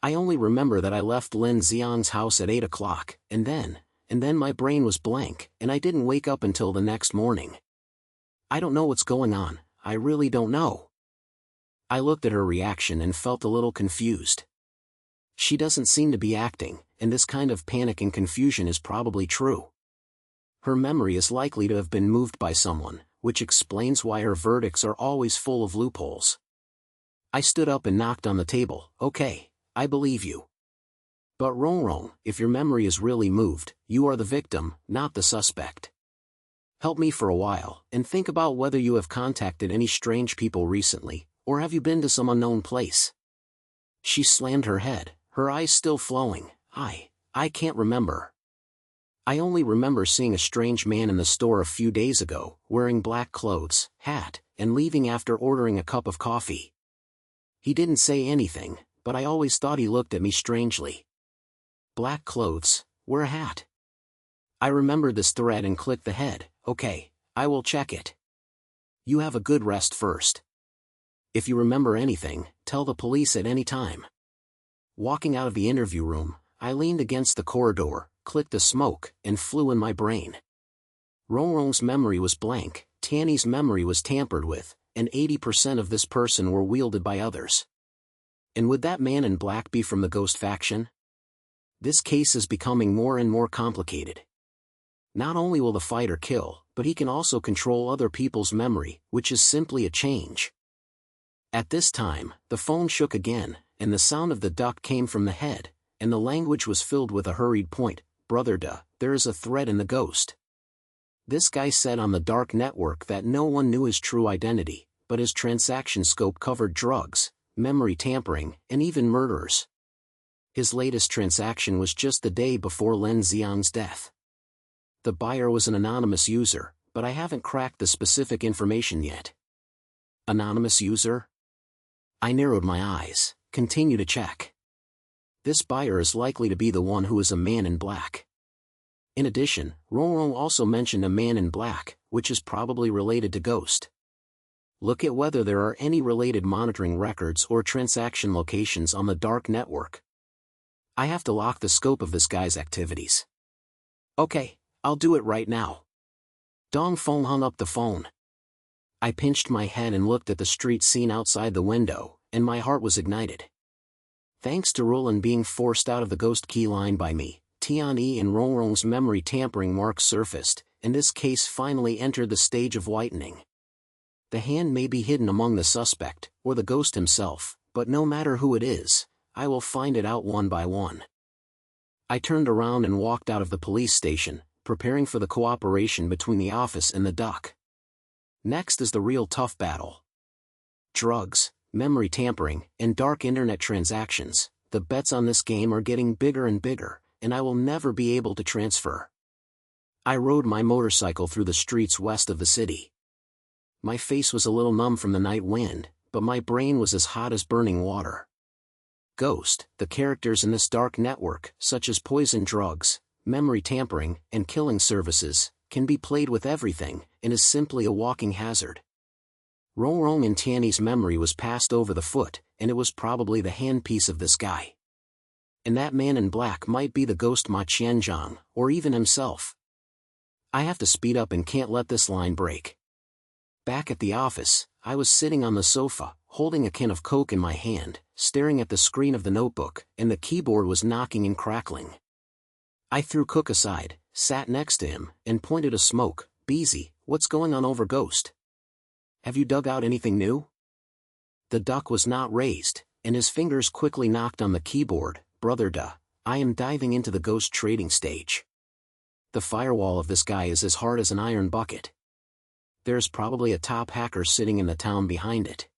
I only remember that I left Lin Xiang's house at 8 o'clock, and then my brain was blank, and I didn't wake up until the next morning. I don't know what's going on, I really don't know. I looked at her reaction and felt a little confused. She doesn't seem to be acting, and this kind of panic and confusion is probably true. Her memory is likely to have been moved by someone, which explains why her verdicts are always full of loopholes. I stood up and knocked on the table. Okay, I believe you. But Rongrong, if your memory is really moved, you are the victim, not the suspect. Help me for a while, and think about whether you have contacted any strange people recently, or have you been to some unknown place? She slammed her head, her eyes still flowing. I can't remember. I only remember seeing a strange man in the store a few days ago, wearing black clothes, hat, and leaving after ordering a cup of coffee. He didn't say anything, but I always thought he looked at me strangely. Black clothes, wear a hat. I remembered this thread and clicked the head. Okay, I will check it. You have a good rest first. If you remember anything, tell the police at any time. Walking out of the interview room, I leaned against the corridor, clicked the smoke, and flew in my brain. Rongrong's memory was blank, Tiany's memory was tampered with, and 80% of this person were wielded by others. And would that man in black be from the ghost faction? This case is becoming more and more complicated. Not only will the fighter kill, but he can also control other people's memory, which is simply a change. At this time, the phone shook again, and the sound of the duck came from the head, and the language was filled with a hurried point. Brother Da, there is a threat in the ghost. This guy said on the dark network that no one knew his true identity, but his transaction scope covered drugs, memory tampering, and even murderers. His latest transaction was just the day before Lin Xiang's death. The buyer was an anonymous user, but I haven't cracked the specific information yet. Anonymous user? I narrowed my eyes, continue to check. This buyer is likely to be the one who is a man in black. In addition, Rongrong also mentioned a man in black, which is probably related to Ghost. Look at whether there are any related monitoring records or transaction locations on the dark network. I have to lock the scope of this guy's activities. Okay, I'll do it right now. Dong Feng hung up the phone. I pinched my head and looked at the street scene outside the window, and my heart was ignited. Thanks to Roland being forced out of the ghost key line by me, Tianyi and Rongrong's memory tampering marks surfaced, and this case finally entered the stage of whitening. The hand may be hidden among the suspect, or the ghost himself, but no matter who it is, I will find it out one by one. I turned around and walked out of the police station, preparing for the cooperation between the office and the duck. Next is the real tough battle. Drugs, memory tampering, and dark internet transactions. The bets on this game are getting bigger and bigger, and I will never be able to transfer. I rode my motorcycle through the streets west of the city. My face was a little numb from the night wind, but my brain was as hot as burning water. Ghost, the characters in this dark network, such as poison drugs, memory tampering, and killing services, can be played with everything, and is simply a walking hazard. Rongrong and Tianyi's memory was passed over the foot, and it was probably the handpiece of this guy. And that man in black might be the ghost Ma Qianzhang, or even himself. I have to speed up and can't let this line break. Back at the office, I was sitting on the sofa, holding a can of Coke in my hand, staring at the screen of the notebook, and the keyboard was knocking and crackling. I threw Cook aside, sat next to him, and pointed a smoke. Beezy, what's going on over Ghost? Have you dug out anything new? The duck was not raised, and his fingers quickly knocked on the keyboard. Brother Da, I am diving into the Ghost trading stage. The firewall of this guy is as hard as an iron bucket. There's probably a top hacker sitting in the town behind it.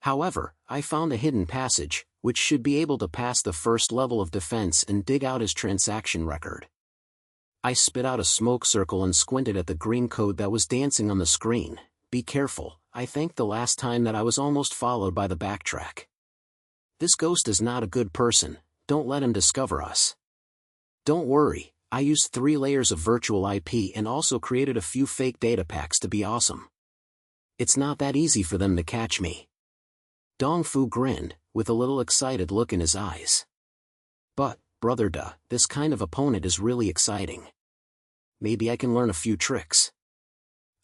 However, I found a hidden passage, which should be able to pass the first level of defense and dig out his transaction record. I spit out a smoke circle and squinted at the green code that was dancing on the screen. Be careful, I think the last time that I was almost followed by the backtrack. This ghost is not a good person, don't let him discover us. Don't worry, I used 3 layers of virtual IP and also created a few fake data packs to be awesome. It's not that easy for them to catch me. Dong Fu grinned, with a little excited look in his eyes. But, brother duh, this kind of opponent is really exciting. Maybe I can learn a few tricks.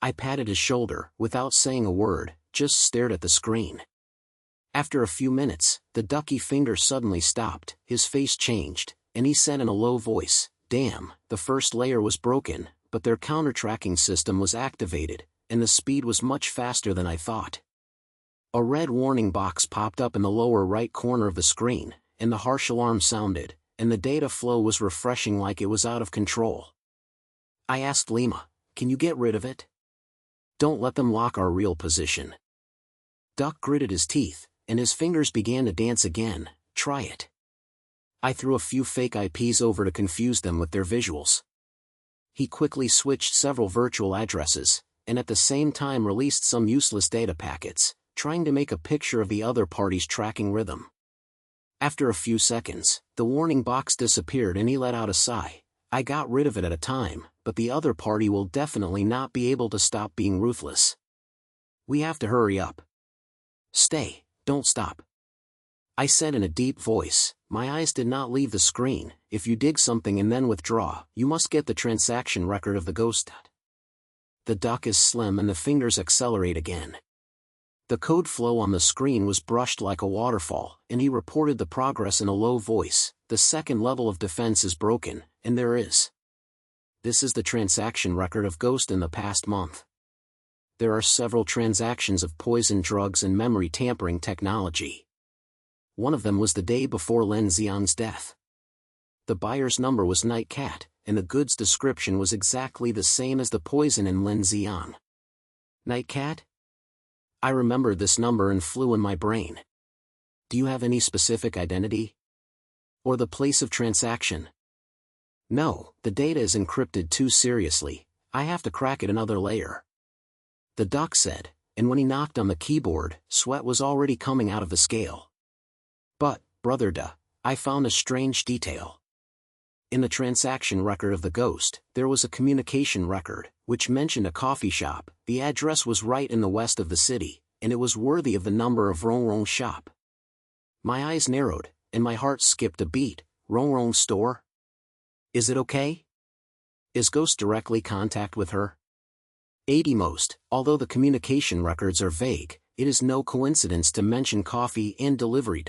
I patted his shoulder, without saying a word, just stared at the screen. After a few minutes, the ducky finger suddenly stopped, his face changed, and he said in a low voice, "Damn, the first layer was broken, but their counter-tracking system was activated, and the speed was much faster than I thought." A red warning box popped up in the lower right corner of the screen, and the harsh alarm sounded, and the data flow was refreshing like it was out of control. I asked Lima, "Can you get rid of it? Don't let them lock our real position." Duck gritted his teeth, and his fingers began to dance again. "Try it." I threw a few fake IPs over to confuse them with their visuals. He quickly switched several virtual addresses, and at the same time released some useless data packets, trying to make a picture of the other party's tracking rhythm. After a few seconds, the warning box disappeared and he let out a sigh. "I got rid of it at a time, but the other party will definitely not be able to stop being ruthless. We have to hurry up." "Stay, don't stop," I said in a deep voice. My eyes did not leave the screen. "If you dig something and then withdraw, you must get the transaction record of the ghost." The duck is slim and the fingers accelerate again. The code flow on the screen was brushed like a waterfall, and he reported the progress in a low voice. "The second level of defense is broken, and there is. This is the transaction record of Ghost in the past month. There are several transactions of poison drugs and memory tampering technology. One of them was the day before Lin Xiang's death. The buyer's number was Night Cat, and the goods description was exactly the same as the poison in Lin Xiang. Night Cat? I remembered this number and flew in my brain. Do you have any specific identity? Or the place of transaction? No, the data is encrypted too seriously. I have to crack it another layer. The duck said, and when he knocked on the keyboard, sweat was already coming out of the scale. But, brother duh, I found a strange detail. In the transaction record of the ghost, there was a communication record, which mentioned a coffee shop. The address was right in the west of the city, and it was worthy of the number of Rongrong's shop. My eyes narrowed, and my heart skipped a beat. Rongrong's store? Is it okay? Is Ghost directly contact with her? 80 most, although the communication records are vague, it is no coincidence to mention coffee and delivery.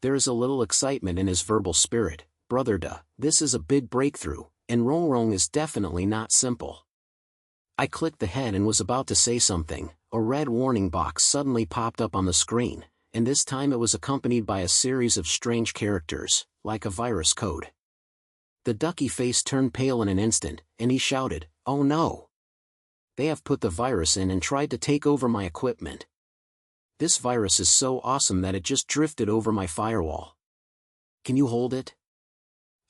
There is a little excitement in his verbal spirit. Brother duh, this is a big breakthrough, and Rongrong is definitely not simple. I clicked the head and was about to say something. A red warning box suddenly popped up on the screen, and this time it was accompanied by a series of strange characters, like a virus code. The ducky face turned pale in an instant, and he shouted, "Oh no! They have put the virus in and tried to take over my equipment. This virus is so awesome that it just drifted over my firewall. Can you hold it?"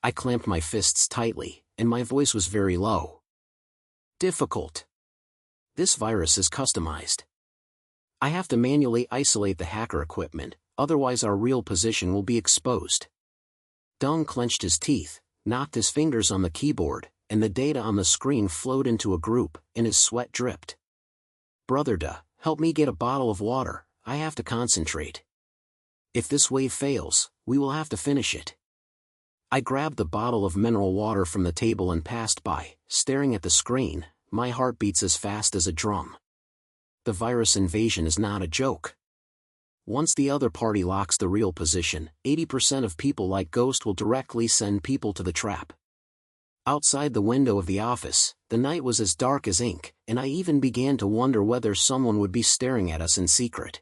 I clamped my fists tightly, and my voice was very low. "Difficult. This virus is customized. I have to manually isolate the hacker equipment, otherwise our real position will be exposed." Dong clenched his teeth, knocked his fingers on the keyboard, and the data on the screen flowed into a group, and his sweat dripped. "Brother duh, help me get a bottle of water, I have to concentrate. If this wave fails, we will have to finish it." I grabbed the bottle of mineral water from the table and passed by, staring at the screen. My heart beats as fast as a drum. The virus invasion is not a joke. Once the other party locks the real position, 80% of people like Ghost will directly send people to the trap. Outside the window of the office, the night was as dark as ink, and I even began to wonder whether someone would be staring at us in secret.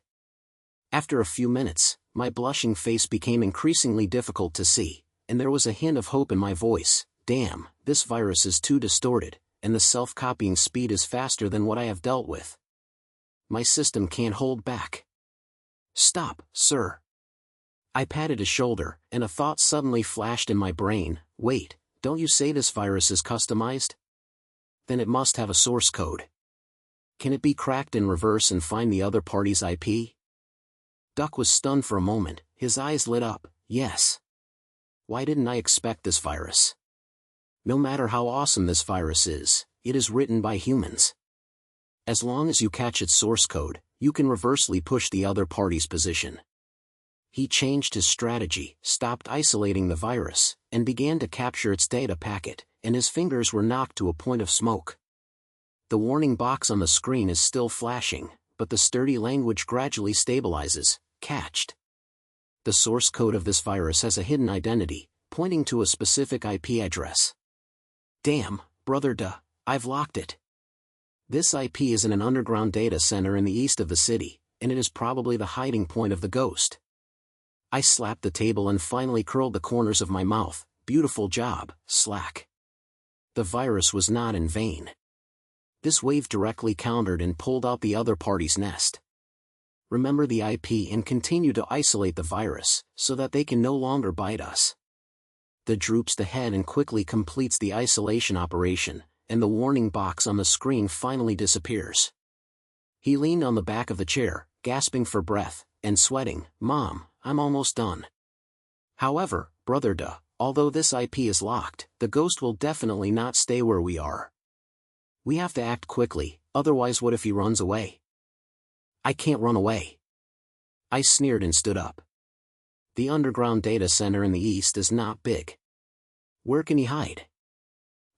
After a few minutes, my blushing face became increasingly difficult to see, and there was a hint of hope in my voice. Damn, this virus is too distorted, and the self-copying speed is faster than what I have dealt with. My system can't hold back. Stop, sir. I patted his shoulder, and a thought suddenly flashed in my brain. Wait, don't you say this virus is customized? Then it must have a source code. Can it be cracked in reverse and find the other party's IP? Duck was stunned for a moment, His eyes lit up. Yes. Why didn't I expect this virus? No matter how awesome this virus is, it is written by humans. As long as you catch its source code, you can reversely push the other party's position. He changed his strategy, stopped isolating the virus, and began to capture its data packet, and his fingers were knocked to a point of smoke. The warning box on the screen is still flashing, but the sturdy language gradually stabilizes. Catched. The source code of this virus has a hidden identity, pointing to a specific IP address. Damn, brother I've locked it. This IP is in an underground data center in the east of the city, and it is probably the hiding point of the ghost. I slapped the table and finally curled the corners of my mouth. Beautiful job, Slack. The virus was not in vain. This wave directly countered and pulled out the other party's nest. Remember the IP and continue to isolate the virus, so that they can no longer bite us. The droops the head and quickly completes the isolation operation, and the warning box on the screen finally disappears. He leaned on the back of the chair, gasping for breath, and sweating. Mom, I'm almost done. However, brother although this IP is locked, the ghost will definitely not stay where we are. We have to act quickly, otherwise what if he runs away? I can't run away. I sneered and stood up. The underground data center in the east is not big. Where can he hide?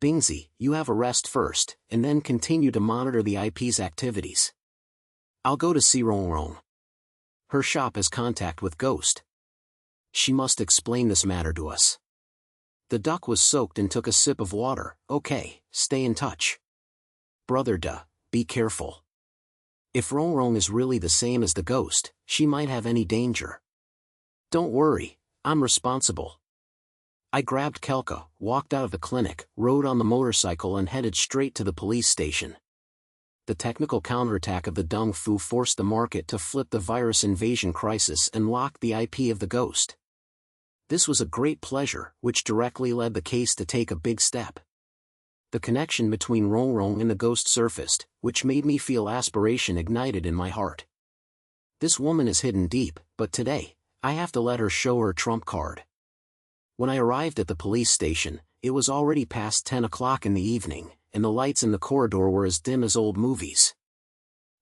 Bingsy, you have a rest first, and then continue to monitor the IP's activities. I'll go to see Rongrong. Her shop has contact with Ghost. She must explain this matter to us. The duck was soaked and took a sip of water. Okay, stay in touch. Brother be careful. If Rongrong is really the same as the ghost, she might have any danger. Don't worry, I'm responsible. I grabbed Kelka, walked out of the clinic, rode on the motorcycle and headed straight to the police station. The technical counterattack of the Dung Fu forced the market to flip the virus invasion crisis and lock the IP of the ghost. This was a great pleasure, which directly led the case to take a big step. The connection between Rongrong and the ghost surfaced, which made me feel aspiration ignited in my heart. This woman is hidden deep, but today, I have to let her show her trump card. When I arrived at the police station, it was already past 10 o'clock in the evening, and the lights in the corridor were as dim as old movies.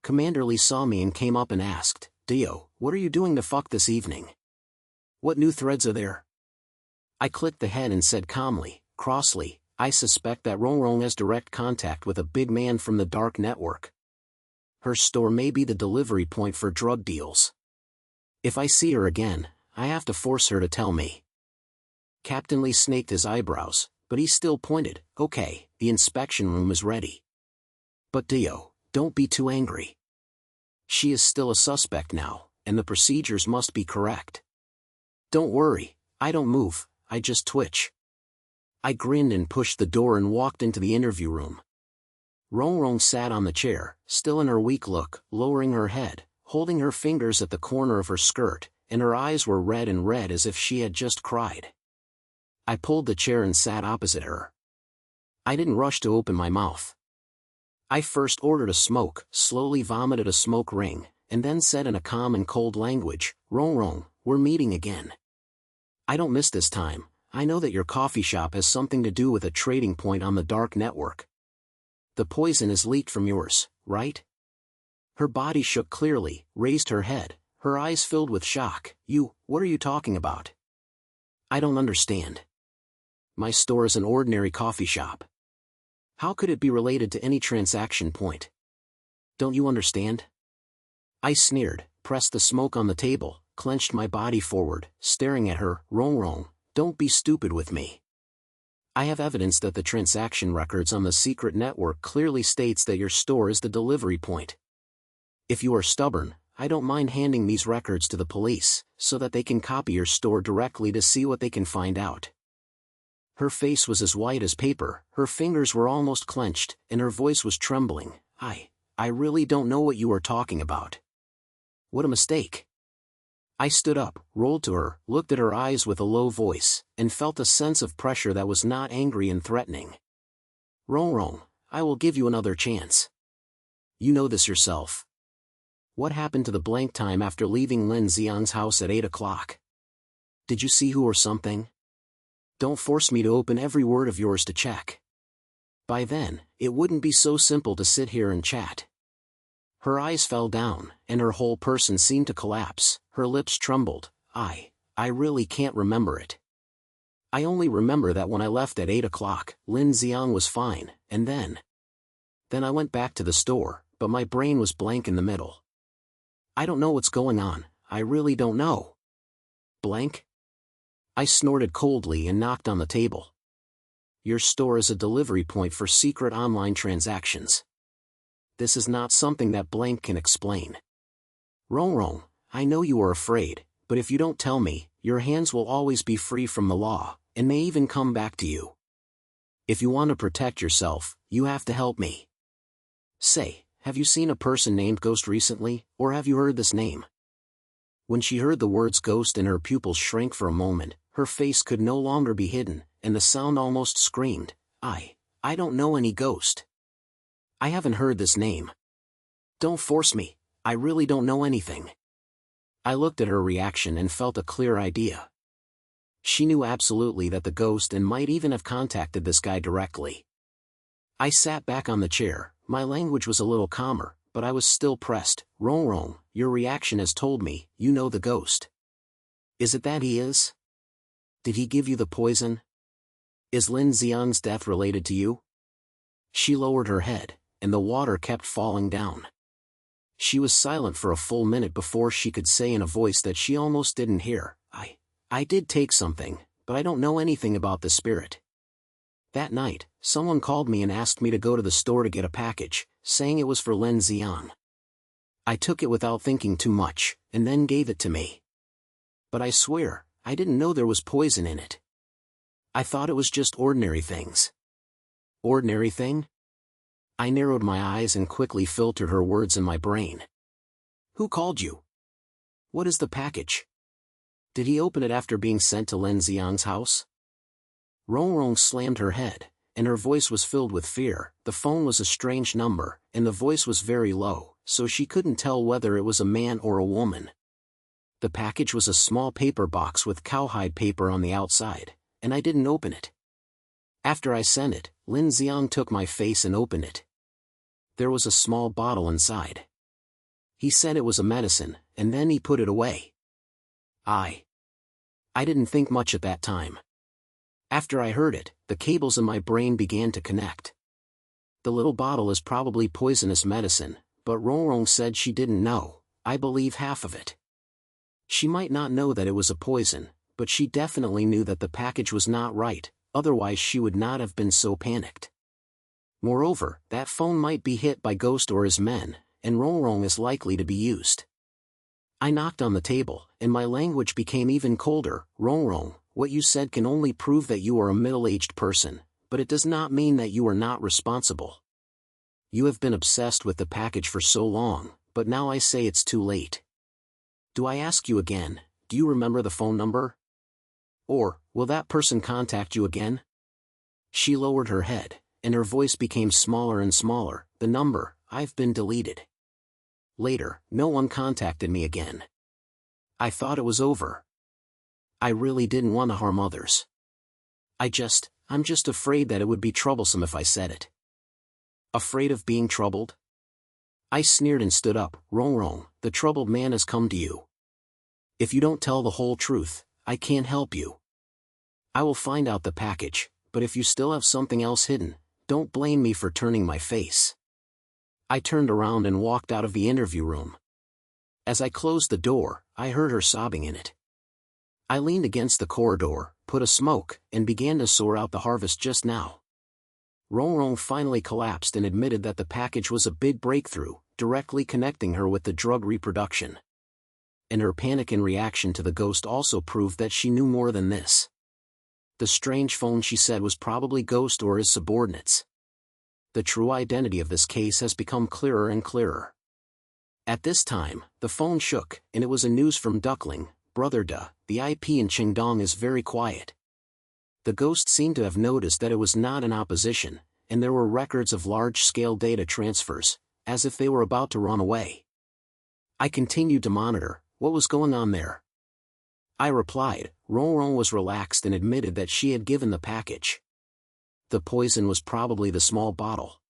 Commander Lee saw me and came up and asked, Deyou, what are you doing to fuck this evening? What new threads are there? I clicked the head and said calmly, crossly, I suspect that Rongrong has direct contact with a big man from the dark network. Her store may be the delivery point for drug deals. If I see her again, I have to force her to tell me. Captain Lee snaked his eyebrows, but he still pointed. Okay, the inspection room is ready. But Deyou, don't be too angry. She is still a suspect now, and the procedures must be correct. Don't worry, I don't move, I just twitch. I grinned and pushed the door and walked into the interview room. Rongrong sat on the chair, still in her weak look, lowering her head, holding her fingers at the corner of her skirt, and her eyes were red and red as if she had just cried. I pulled the chair and sat opposite her. I didn't rush to open my mouth. I first ordered a smoke, slowly vomited a smoke ring, and then said in a calm and cold language, Rongrong, we're meeting again. I don't miss this time. I know that your coffee shop has something to do with a trading point on the dark network. The poison is leaked from yours, right? Her body shook clearly, raised her head, her eyes filled with shock. What are you talking about? I don't understand. My store is an ordinary coffee shop. How could it be related to any transaction point? Don't you understand? I sneered, pressed the smoke on the table, clenched my body forward, staring at her. Rongrong, don't be stupid with me. I have evidence that the transaction records on the secret network clearly states that your store is the delivery point. If you are stubborn, I don't mind handing these records to the police, so that they can copy your store directly to see what they can find out. Her face was as white as paper, her fingers were almost clenched, and her voice was trembling. I really don't know what you are talking about. What a mistake. I stood up, rolled to her, looked at her eyes with a low voice, and felt a sense of pressure that was not angry and threatening. Rongrong, I will give you another chance. You know this yourself. What happened to the blank time after leaving Lin Xiang's house at 8 o'clock? Did you see who or something? Don't force me to open every word of yours to check. By then, it wouldn't be so simple to sit here and chat. Her eyes fell down, and her whole person seemed to collapse. Her lips trembled. I really can't remember it. I only remember that when I left at 8 o'clock, Lin Xiang was fine, and then I went back to the store, but my brain was blank in the middle. I don't know what's going on, I really don't know. Blank? I snorted coldly and knocked on the table. Your store is a delivery point for secret online transactions. This is not something that blank can explain. Rong, I know you are afraid, but if you don't tell me, your hands will always be free from the law, and may even come back to you. If you want to protect yourself, you have to help me. Say, have you seen a person named Ghost recently, or have you heard this name? When she heard the words ghost and her pupils shrank for a moment, her face could no longer be hidden, and the sound almost screamed, I don't know any ghost. I haven't heard this name. Don't force me, I really don't know anything. I looked at her reaction and felt a clear idea. She knew absolutely that the ghost and might even have contacted this guy directly. I sat back on the chair, my language was a little calmer, but I was still pressed. Rong, your reaction has told me, you know the ghost. Is it that he is? Did he give you the poison? Is Lin Xiang's death related to you? She lowered her head, and the water kept falling down. She was silent for a full minute before she could say in a voice that she almost didn't hear, I did take something, but I don't know anything about the spirit. That night, someone called me and asked me to go to the store to get a package, saying it was for Lin Xiang. I took it without thinking too much, and then gave it to me. But I swear, I didn't know there was poison in it. I thought it was just ordinary things. Ordinary thing? I narrowed my eyes and quickly filtered her words in my brain. Who called you? What is the package? Did he open it after being sent to Lin Xiang's house? Rong slammed her head, and her voice was filled with fear. The phone was a strange number, and the voice was very low, so she couldn't tell whether it was a man or a woman. The package was a small paper box with cowhide paper on the outside, and I didn't open it. After I sent it, Lin Xiang took my face and opened it. There was a small bottle inside. He said it was a medicine, and then he put it away. I didn't think much at that time. After I heard it, the cables in my brain began to connect. The little bottle is probably poisonous medicine, but Rong said she didn't know. I believe half of it. She might not know that it was a poison, but she definitely knew that the package was not right, otherwise she would not have been so panicked. Moreover, that phone might be hit by Ghost or his men, and Rong is likely to be used. I knocked on the table, and my language became even colder. Rong, what you said can only prove that you are a middle-aged person, but it does not mean that you are not responsible. You have been obsessed with the package for so long, but now I say it's too late. Do I ask you again, do you remember the phone number? Or, will that person contact you again? She lowered her head, and her voice became smaller and smaller. The number, I've been deleted. Later, no one contacted me again. I thought it was over. I really didn't want to harm others. I'm just afraid that it would be troublesome if I said it. Afraid of being troubled? I sneered and stood up. Rong, the troubled man has come to you. If you don't tell the whole truth, I can't help you. I will find out the package, but if you still have something else hidden, don't blame me for turning my face. I turned around and walked out of the interview room. As I closed the door, I heard her sobbing in it. I leaned against the corridor, put a smoke, and began to sort out the harvest just now. Rong finally collapsed and admitted that the package was a big breakthrough, directly connecting her with the drug reproduction. And her panic in reaction to the ghost also proved that she knew more than this. The strange phone, she said, was probably Ghost or his subordinates. The true identity of this case has become clearer and clearer. At this time, the phone shook, and it was a news from Duckling. Brother Da, the IP in Qingdong is very quiet. The ghost seemed to have noticed that it was not in opposition, and there were records of large-scale data transfers, as if they were about to run away. I continued to monitor what was going on there. I replied. Ronron was relaxed and admitted that she had given the package. The poison was probably the small bottle.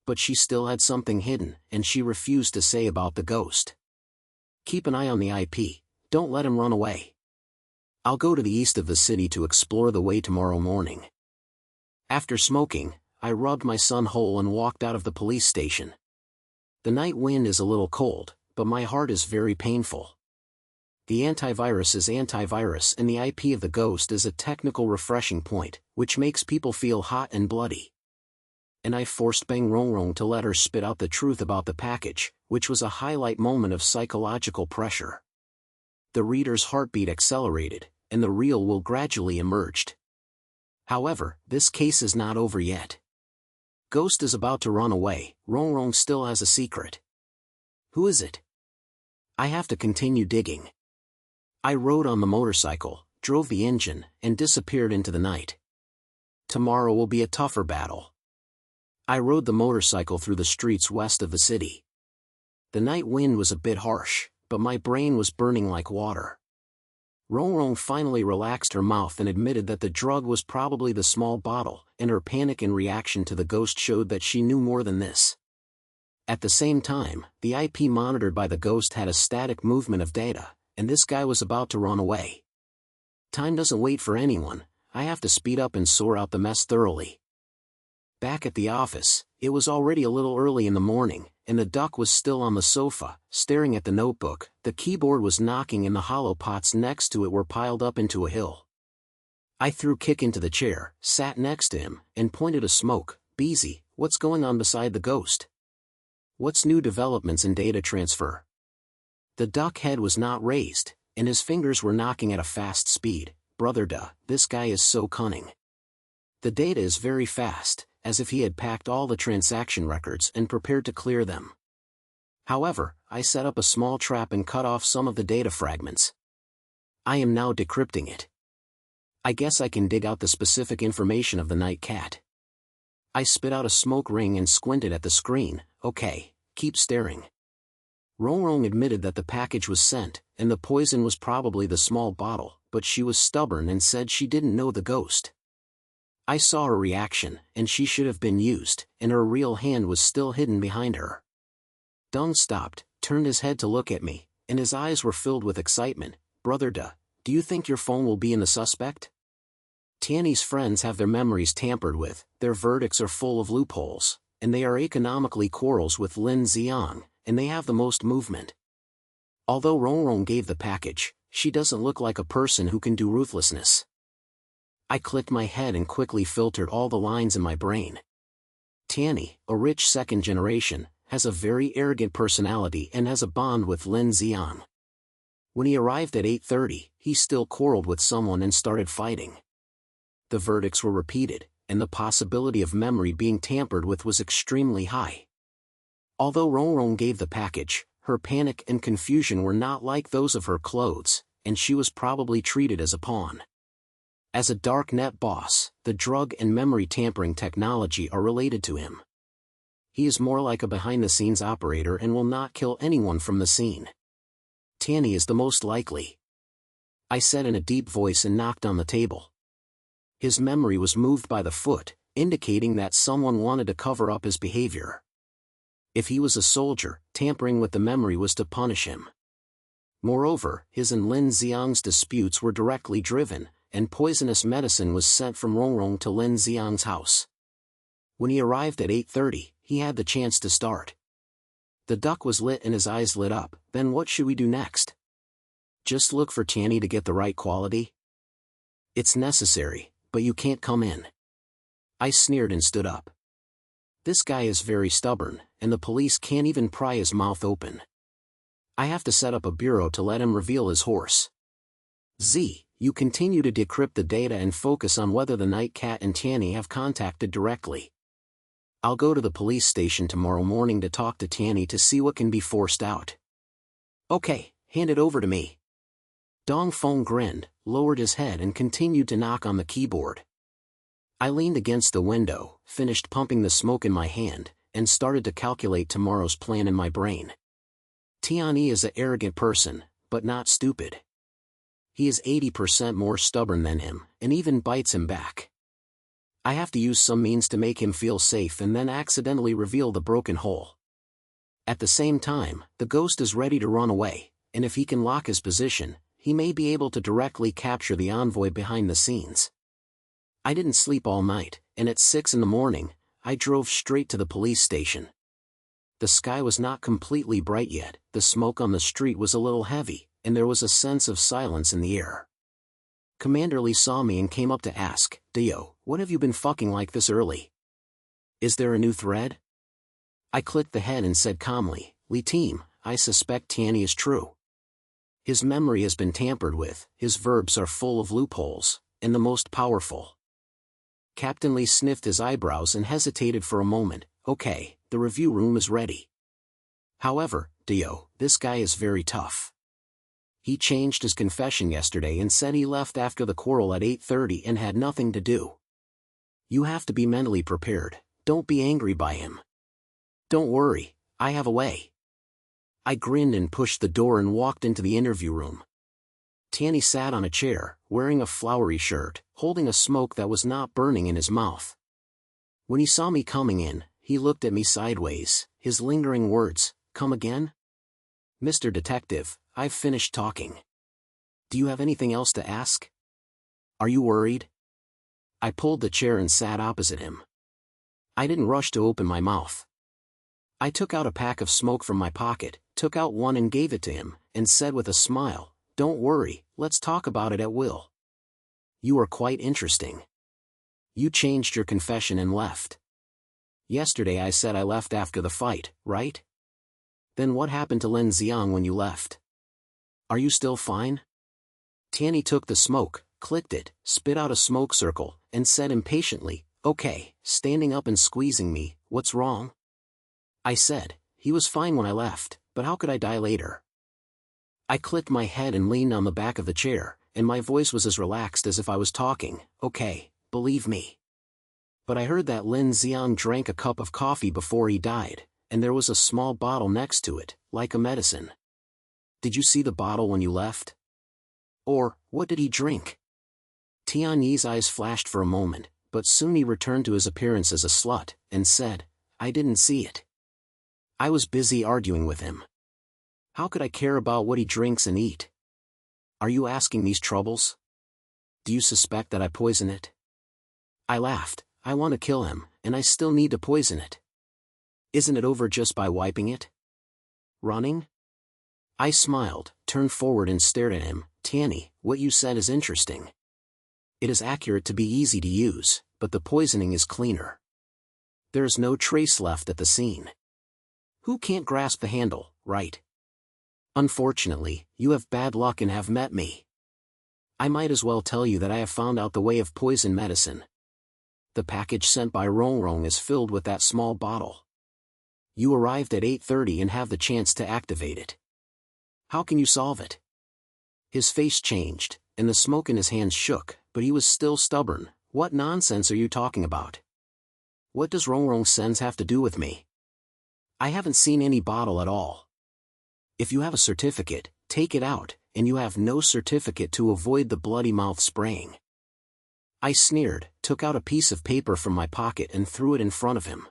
But she still had something hidden, and she refused to say about the ghost. Keep an eye on the IP, don't let him run away. I'll go to the east of the city to explore the way tomorrow morning. After smoking, I rubbed my son whole and walked out of the police station. The night wind is a little cold, but my heart is very painful. The antivirus is antivirus and the IP of the ghost is a technical refreshing point, which makes people feel hot and bloody. And I forced Bang Rongrong to let her spit out the truth about the package, which was a highlight moment of psychological pressure. The reader's heartbeat accelerated, and the real will gradually emerged. However, this case is not over yet. Ghost is about to run away. Rongrong still has a secret. Who is it? I have to continue digging. I rode on the motorcycle, drove the engine, and disappeared into the night. Tomorrow will be a tougher battle. I rode the motorcycle through the streets west of the city. The night wind was a bit harsh, but my brain was burning like water. Rongrong finally relaxed her mouth and admitted that the drug was probably the small bottle, and her panic in reaction to the ghost showed that she knew more than this. At the same time, the IP monitored by the ghost had a static movement of data, and this guy was about to run away. Time doesn't wait for anyone, I have to speed up and sort out the mess thoroughly. Back at the office, it was already a little early in the morning, and the duck was still on the sofa, staring at the notebook. The keyboard was knocking and the hollow pots next to it were piled up into a hill. I threw Kick into the chair, sat next to him, and pointed a smoke. Beezy, what's going on beside the ghost? What's new developments in data transfer? The duck head was not raised, and his fingers were knocking at a fast speed. Brother duh, this guy is so cunning. The data is very fast, as if he had packed all the transaction records and prepared to clear them. However, I set up a small trap and cut off some of the data fragments. I am now decrypting it. I guess I can dig out the specific information of the night cat. I spit out a smoke ring and squinted at the screen. Okay, keep staring. Rongrong admitted that the package was sent, and the poison was probably the small bottle, but she was stubborn and said she didn't know the ghost. I saw her reaction, and she should have been used, and her real hand was still hidden behind her. Dung stopped, turned his head to look at me, and his eyes were filled with excitement. Brother duh, do you think your phone will be in the suspect? Tiany's friends have their memories tampered with, their verdicts are full of loopholes, and they are economically quarrels with Lin Xiang, and they have the most movement. Although Rongrong gave the package, she doesn't look like a person who can do ruthlessness. I clicked my head and quickly filtered all the lines in my brain. Tiany, a rich second generation, has a very arrogant personality and has a bond with Lin Xiang. When he arrived at 8:30, he still quarreled with someone and started fighting. The verdicts were repeated, and the possibility of memory being tampered with was extremely high. Although Rongrong gave the package, her panic and confusion were not like those of her clothes, and she was probably treated as a pawn. As a darknet boss, the drug and memory tampering technology are related to him. He is more like a behind-the-scenes operator and will not kill anyone from the scene. Tiany is the most likely. I said in a deep voice and knocked on the table. His memory was moved by the foot, indicating that someone wanted to cover up his behavior. If he was a soldier, tampering with the memory was to punish him. Moreover, his and Lin Xiang's disputes were directly driven, and poisonous medicine was sent from Rongrong to Lin Xiang's house. When he arrived at 8:30, he had the chance to start. The duck was lit and his eyes lit up. Then what should we do next? Just look for Tiany to get the right quality? It's necessary, but you can't come in. I sneered and stood up. This guy is very stubborn, and the police can't even pry his mouth open. I have to set up a bureau to let him reveal his horse. Z, you continue to decrypt the data and focus on whether the night cat and Tiany have contacted directly. I'll go to the police station tomorrow morning to talk to Tiany to see what can be forced out. Okay, hand it over to me. Dong Feng grinned, lowered his head and continued to knock on the keyboard. I leaned against the window, finished pumping the smoke in my hand, and started to calculate tomorrow's plan in my brain. Tiany is an arrogant person, but not stupid. He is 80% more stubborn than him, and even bites him back. I have to use some means to make him feel safe and then accidentally reveal the broken hole. At the same time, the ghost is ready to run away, and if he can lock his position, he may be able to directly capture the envoy behind the scenes. I didn't sleep all night, and at 6 in the morning, I drove straight to the police station. The sky was not completely bright yet, the smoke on the street was a little heavy, and there was a sense of silence in the air. Commander Lee saw me and came up to ask, "Deyou, what have you been fucking like this early? Is there a new thread?" I clicked the head and said calmly, "Lee team, I suspect Tianyi is true. His memory has been tampered with, his verbs are full of loopholes, and the most powerful." Captain Lee sniffed his eyebrows and hesitated for a moment. "Okay, the review room is ready. However, Deyou, this guy is very tough. He changed his confession yesterday and said he left after the quarrel at 8:30 and had nothing to do. You have to be mentally prepared, don't be angry by him. Don't worry, I have a way." I grinned and pushed the door and walked into the interview room. Tianyi sat on a chair, wearing a flowery shirt, holding a smoke that was not burning in his mouth. When he saw me coming in, he looked at me sideways, his lingering words, "Come again?" "Mr. Detective, I've finished talking. Do you have anything else to ask? Are you worried?" I pulled the chair and sat opposite him. I didn't rush to open my mouth. I took out a pack of smoke from my pocket, took out one and gave it to him, and said with a smile, "Don't worry, let's talk about it at will. You are quite interesting. You changed your confession and left. Yesterday I said I left after the fight, right? Then what happened to Lin Xiang when you left? Are you still fine?" Tianyi took the smoke, clicked it, spit out a smoke circle, and said impatiently, "Okay," standing up and squeezing me, "What's wrong?" I said, "He was fine when I left, but how could I die later?" I clicked my head and leaned on the back of the chair, and my voice was as relaxed as if I was talking, "Okay, believe me. But I heard that Lin Xiang drank a cup of coffee before he died, and there was a small bottle next to it, like a medicine. Did you see the bottle when you left? Or, what did he drink?" Tianyi's eyes flashed for a moment, but soon he returned to his appearance as a slut, and said, "I didn't see it. I was busy arguing with him. How could I care about what he drinks and eat? Are you asking these troubles? Do you suspect that I poison it?" I laughed. "I want to kill him, and I still need to poison it. Isn't it over just by wiping it? Running?" I smiled, turned forward and stared at him. "Tianyi, what you said is interesting. It is accurate to be easy to use, but the poisoning is cleaner. There is no trace left at the scene. Who can't grasp the handle, right? Unfortunately, you have bad luck and have met me. I might as well tell you that I have found out the way of poison medicine. The package sent by Rongrong is filled with that small bottle. You arrived at 8:30 and have the chance to activate it. How can you solve it?" His face changed, and the smoke in his hands shook, but he was still stubborn. "What nonsense are you talking about? What does Rongrong Sen's have to do with me? I haven't seen any bottle at all. If you have a certificate, take it out, and you have no certificate to avoid the bloody mouth spraying." I sneered, took out a piece of paper from my pocket and threw it in front of him.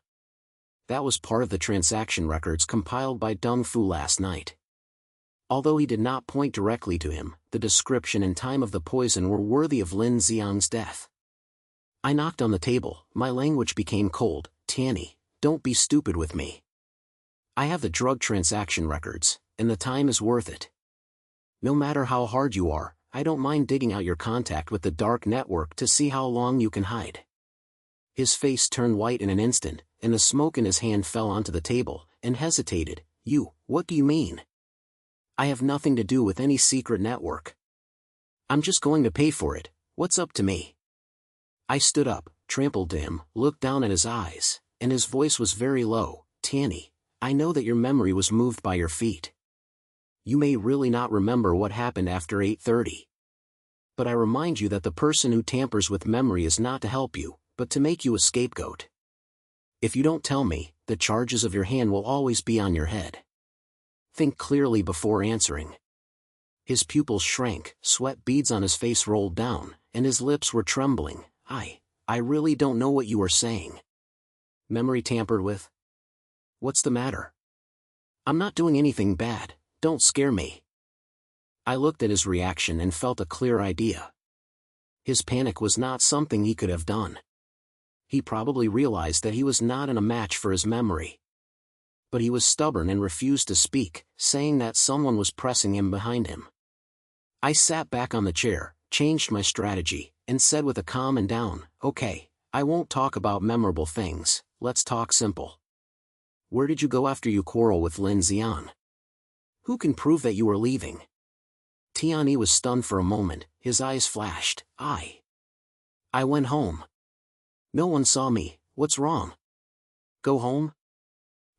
That was part of the transaction records compiled by Deng Fu last night. Although he did not point directly to him, the description and time of the poison were worthy of Lin Xiang's death. I knocked on the table, my language became cold. "Tianyi, don't be stupid with me. I have the drug transaction records, and the time is worth it. No matter how hard you are, I don't mind digging out your contact with the dark network to see how long you can hide." His face turned white in an instant, and the smoke in his hand fell onto the table, and hesitated. What do you mean? I have nothing to do with any secret network. I'm just going to pay for it, what's up to me?" I stood up, trampled to him, looked down at his eyes, and his voice was very low. "Tianyi, I know that your memory was moved by your feet. You may really not remember what happened after 8:30. But I remind you that the person who tampers with memory is not to help you, but to make you a scapegoat. If you don't tell me, the charges of your hand will always be on your head. Think clearly before answering." His pupils shrank, sweat beads on his face rolled down, and his lips were trembling. I really don't know what you are saying. Memory tampered with? What's the matter? I'm not doing anything bad, don't scare me. I looked at his reaction and felt a clear idea. His panic was not something he could have done. He probably realized that he was not in a match for his memory. But he was stubborn and refused to speak, saying that someone was pressing him behind him. I sat back on the chair, changed my strategy, and said with a calm and down, "Okay, I won't talk about memorable things, let's talk simple. Where did you go after you quarrel with Lin Xian? Who can prove that you were leaving?" Tianyi was stunned for a moment, his eyes flashed. I went home. No one saw me, what's wrong? Go home?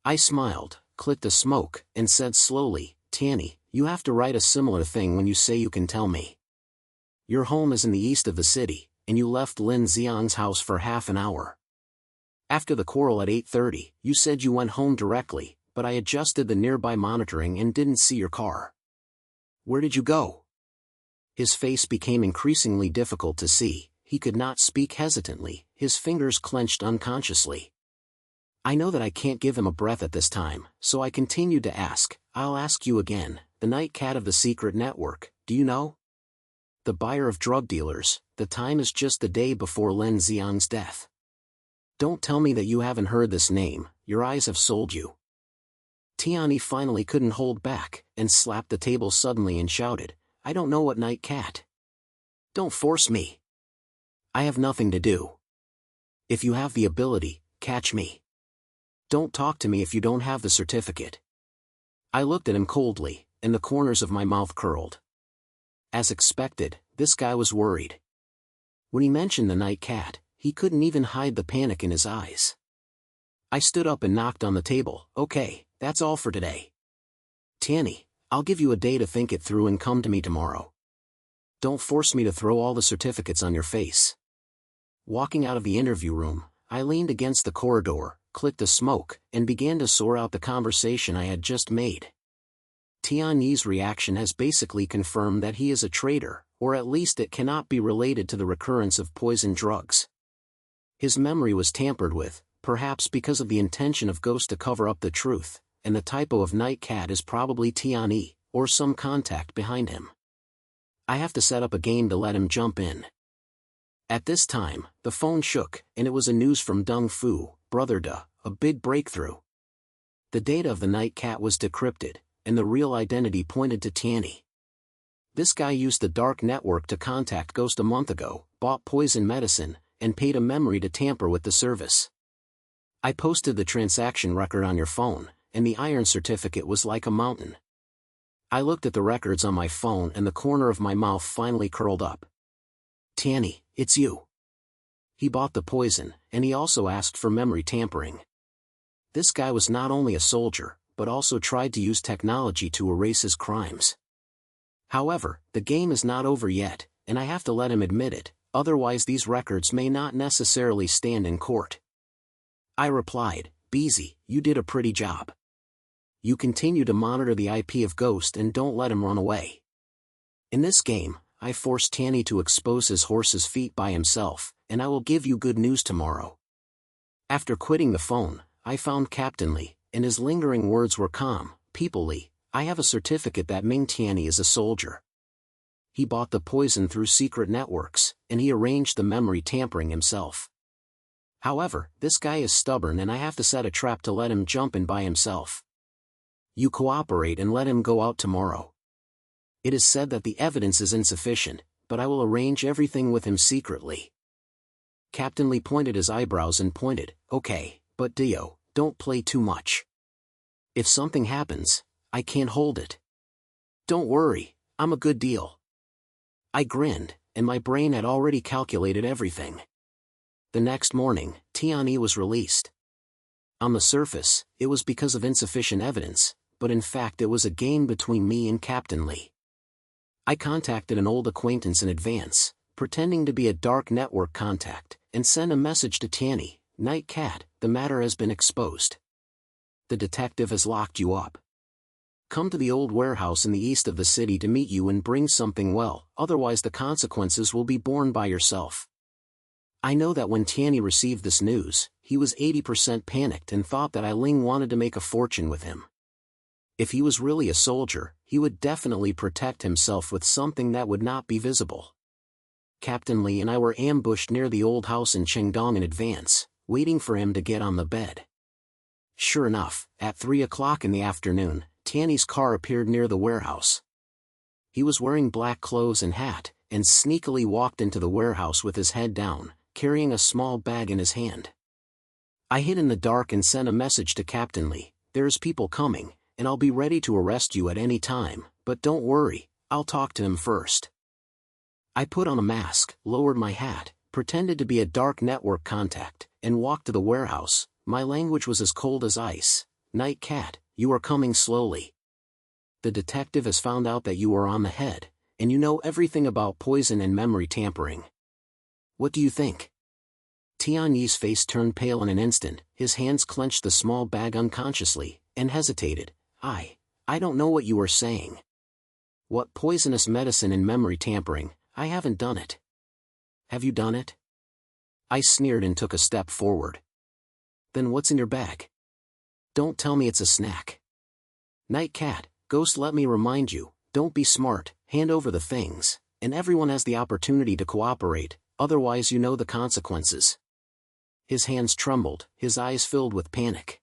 I smiled, clicked a smoke, and said slowly, "Tianyi, you have to write a similar thing when you say you can tell me. Your home is in the east of the city, and you left Lin Xiang's house for half an hour. After the quarrel at 8:30, you said you went home directly, but I adjusted the nearby monitoring and didn't see your car. Where did you go?" His face became increasingly difficult to see, he could not speak hesitantly, his fingers clenched unconsciously. I know that I can't give him a breath at this time, so I continued to ask. "I'll ask you again, the night cat of the secret network, do you know? The buyer of drug dealers, the time is just the day before Lin Xiang's death. Don't tell me that you haven't heard this name, your eyes have sold you." Tianyi finally couldn't hold back, and slapped the table suddenly and shouted, "I don't know what night cat. Don't force me. I have nothing to do. If you have the ability, catch me. Don't talk to me if you don't have the certificate." I looked at him coldly, and the corners of my mouth curled. As expected, this guy was worried. When he mentioned the night cat, he couldn't even hide the panic in his eyes. I stood up and knocked on the table. "Okay, that's all for today. Tianyi, I'll give you a day to think it through and come to me tomorrow. Don't force me to throw all the certificates on your face." Walking out of the interview room, I leaned against the corridor, clicked a smoke, and began to sort out the conversation I had just made. Tianyi's reaction has basically confirmed that he is a traitor, or at least it cannot be related to the recurrence of poison drugs. His memory was tampered with, perhaps because of the intention of Ghost to cover up the truth, and the typo of night cat is probably Tianyi, or some contact behind him. I have to set up a game to let him jump in. At this time, the phone shook, and it was a news from Deng Fu, Brother De, a big breakthrough. The data of the night cat was decrypted, and the real identity pointed to Tianyi. This guy used the dark network to contact Ghost a month ago, bought poison medicine, and paid a memory to tamper with the service. I posted the transaction record on your phone, and the iron certificate was like a mountain. I looked at the records on my phone and the corner of my mouth finally curled up. "Tianyi, it's you." He bought the poison, and he also asked for memory tampering. This guy was not only a soldier, but also tried to use technology to erase his crimes. However, the game is not over yet, and I have to let him admit it, otherwise these records may not necessarily stand in court. I replied, "Beezy, you did a pretty job. You continue to monitor the IP of Ghost and don't let him run away. In this game, I forced Tianyi to expose his horse's feet by himself, and I will give you good news tomorrow." After quitting the phone, I found Captain Li, and his lingering words were calm. "People Li, I have a certificate that Ming Tianyi is a soldier. He bought the poison through secret networks, and he arranged the memory tampering himself. However, this guy is stubborn and I have to set a trap to let him jump in by himself. You cooperate and let him go out tomorrow. It is said that the evidence is insufficient, but I will arrange everything with him secretly." Captain Li pointed his eyebrows and pointed, "Okay, but Deyou, don't play too much. If something happens, I can't hold it. Don't worry, I'm a good deal." I grinned, and my brain had already calculated everything. The next morning, Tianyi was released. On the surface, it was because of insufficient evidence, but in fact it was a game between me and Captain Li. I contacted an old acquaintance in advance, pretending to be a dark network contact, and sent a message to Tianyi, "Night Cat, the matter has been exposed. The detective has locked you up. come to the old warehouse in the east of the city to meet you and bring something well, otherwise the consequences will be borne by yourself. I know that when Tianyi received this news, he was 80% panicked and thought that Eiling wanted to make a fortune with him. If he was really a soldier, he would definitely protect himself with something that would not be visible. Captain Li and I were ambushed near the old house in Chengdong in advance, waiting for him to get on the bed. Sure enough, at 3 o'clock in the afternoon, Tianyi's car appeared near the warehouse. He was wearing black clothes and hat, and sneakily walked into the warehouse with his head down, carrying a small bag in his hand. I hid in the dark and sent a message to Captain Li, "There's people coming, and I'll be ready to arrest you at any time, but don't worry, I'll talk to him first." I put on a mask, lowered my hat, pretended to be a dark network contact, and walked to the warehouse. My language was as cold as ice. "Night Cat, you are coming slowly. The detective has found out that you are on the head, and you know everything about poison and memory tampering. What do you think?" Tianyi's face turned pale in an instant, his hands clenched the small bag unconsciously, and hesitated. I don't know what you are saying. What poisonous medicine and memory tampering? I haven't done it." "Have you done it?" I sneered and took a step forward. "Then what's in your bag? Don't tell me it's a snack." "Night Cat, Ghost, let me remind you, don't be smart, hand over the things, and everyone has the opportunity to cooperate, otherwise you know the consequences." His hands trembled, his eyes filled with panic.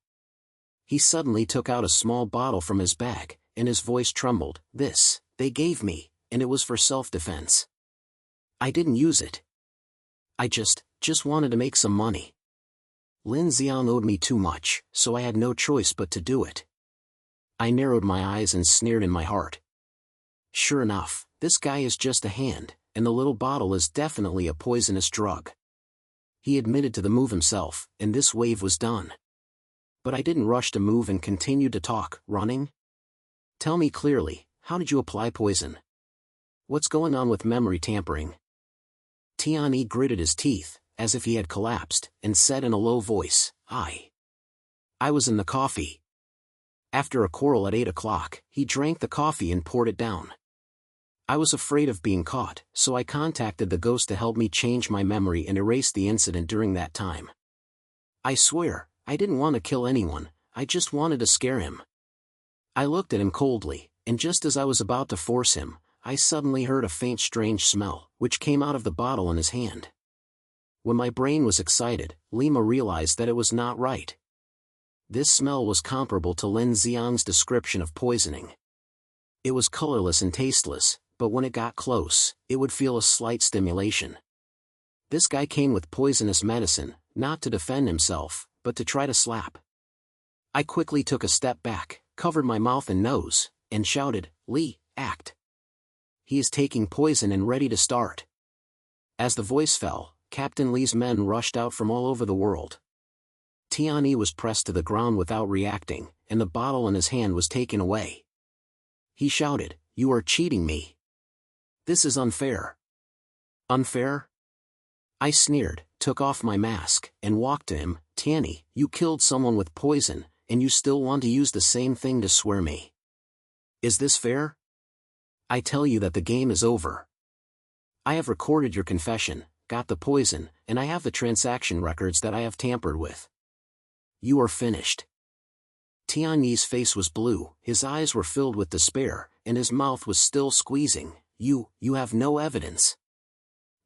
He suddenly took out a small bottle from his bag, and his voice trembled. "This, they gave me, and it was for self-defense. I didn't use it. I just wanted to make some money. Lin Xiang owed me too much, so I had no choice but to do it." I narrowed my eyes and sneered in my heart. Sure enough, this guy is just a hand, and the little bottle is definitely a poisonous drug. He admitted to the move himself, and this wave was done. But I didn't rush to move and continued to talk. "Running? Tell me clearly, how did you apply poison? What's going on with memory tampering?" Tianyi gritted his teeth, as if he had collapsed, and said in a low voice, I was in the coffee. After a quarrel at 8 o'clock, he drank the coffee and poured it down. I was afraid of being caught, so I contacted the ghost to help me change my memory and erase the incident during that time. I swear, I didn't want to kill anyone, I just wanted to scare him. I looked at him coldly, and just as I was about to force him, I suddenly heard a faint strange smell, which came out of the bottle in his hand. When my brain was excited, Lima realized that it was not right. This smell was comparable to Lin Xiang's description of poisoning. It was colorless and tasteless, but when it got close, it would feel a slight stimulation. This guy came with poisonous medicine, not to defend himself, but to try to slap. I quickly took a step back, covered my mouth and nose, and shouted, "Li, act! He is taking poison and ready to start." As the voice fell, Captain Li's men rushed out from all over the world. Tianyi was pressed to the ground without reacting, and the bottle in his hand was taken away. He shouted, "You are cheating me. This is unfair." "Unfair?" I sneered, took off my mask, and walked to him. "Tianyi, you killed someone with poison, and you still want to use the same thing to swear me. Is this fair? I tell you that the game is over. I have recorded your confession, got the poison, and I have the transaction records that I have tampered with. You are finished." Tianyi's face was blue, his eyes were filled with despair, and his mouth was still squeezing. You have no evidence.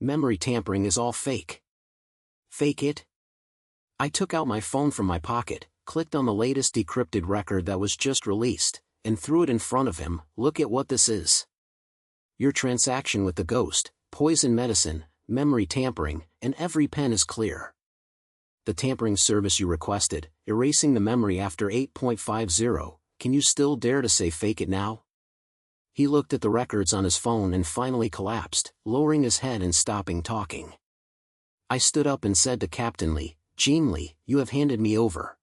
Memory tampering is all fake." "Fake it?" I took out my phone from my pocket, clicked on the latest decrypted record that was just released, and threw it in front of him. "Look at what this is. Your transaction with the ghost, poison medicine, memory tampering, and every pen is clear. The tampering service you requested, erasing the memory after 8.50, can you still dare to say fake it now?" He looked at the records on his phone and finally collapsed, lowering his head and stopping talking. I stood up and said to Captain Li, "Jean Li, you have handed me over.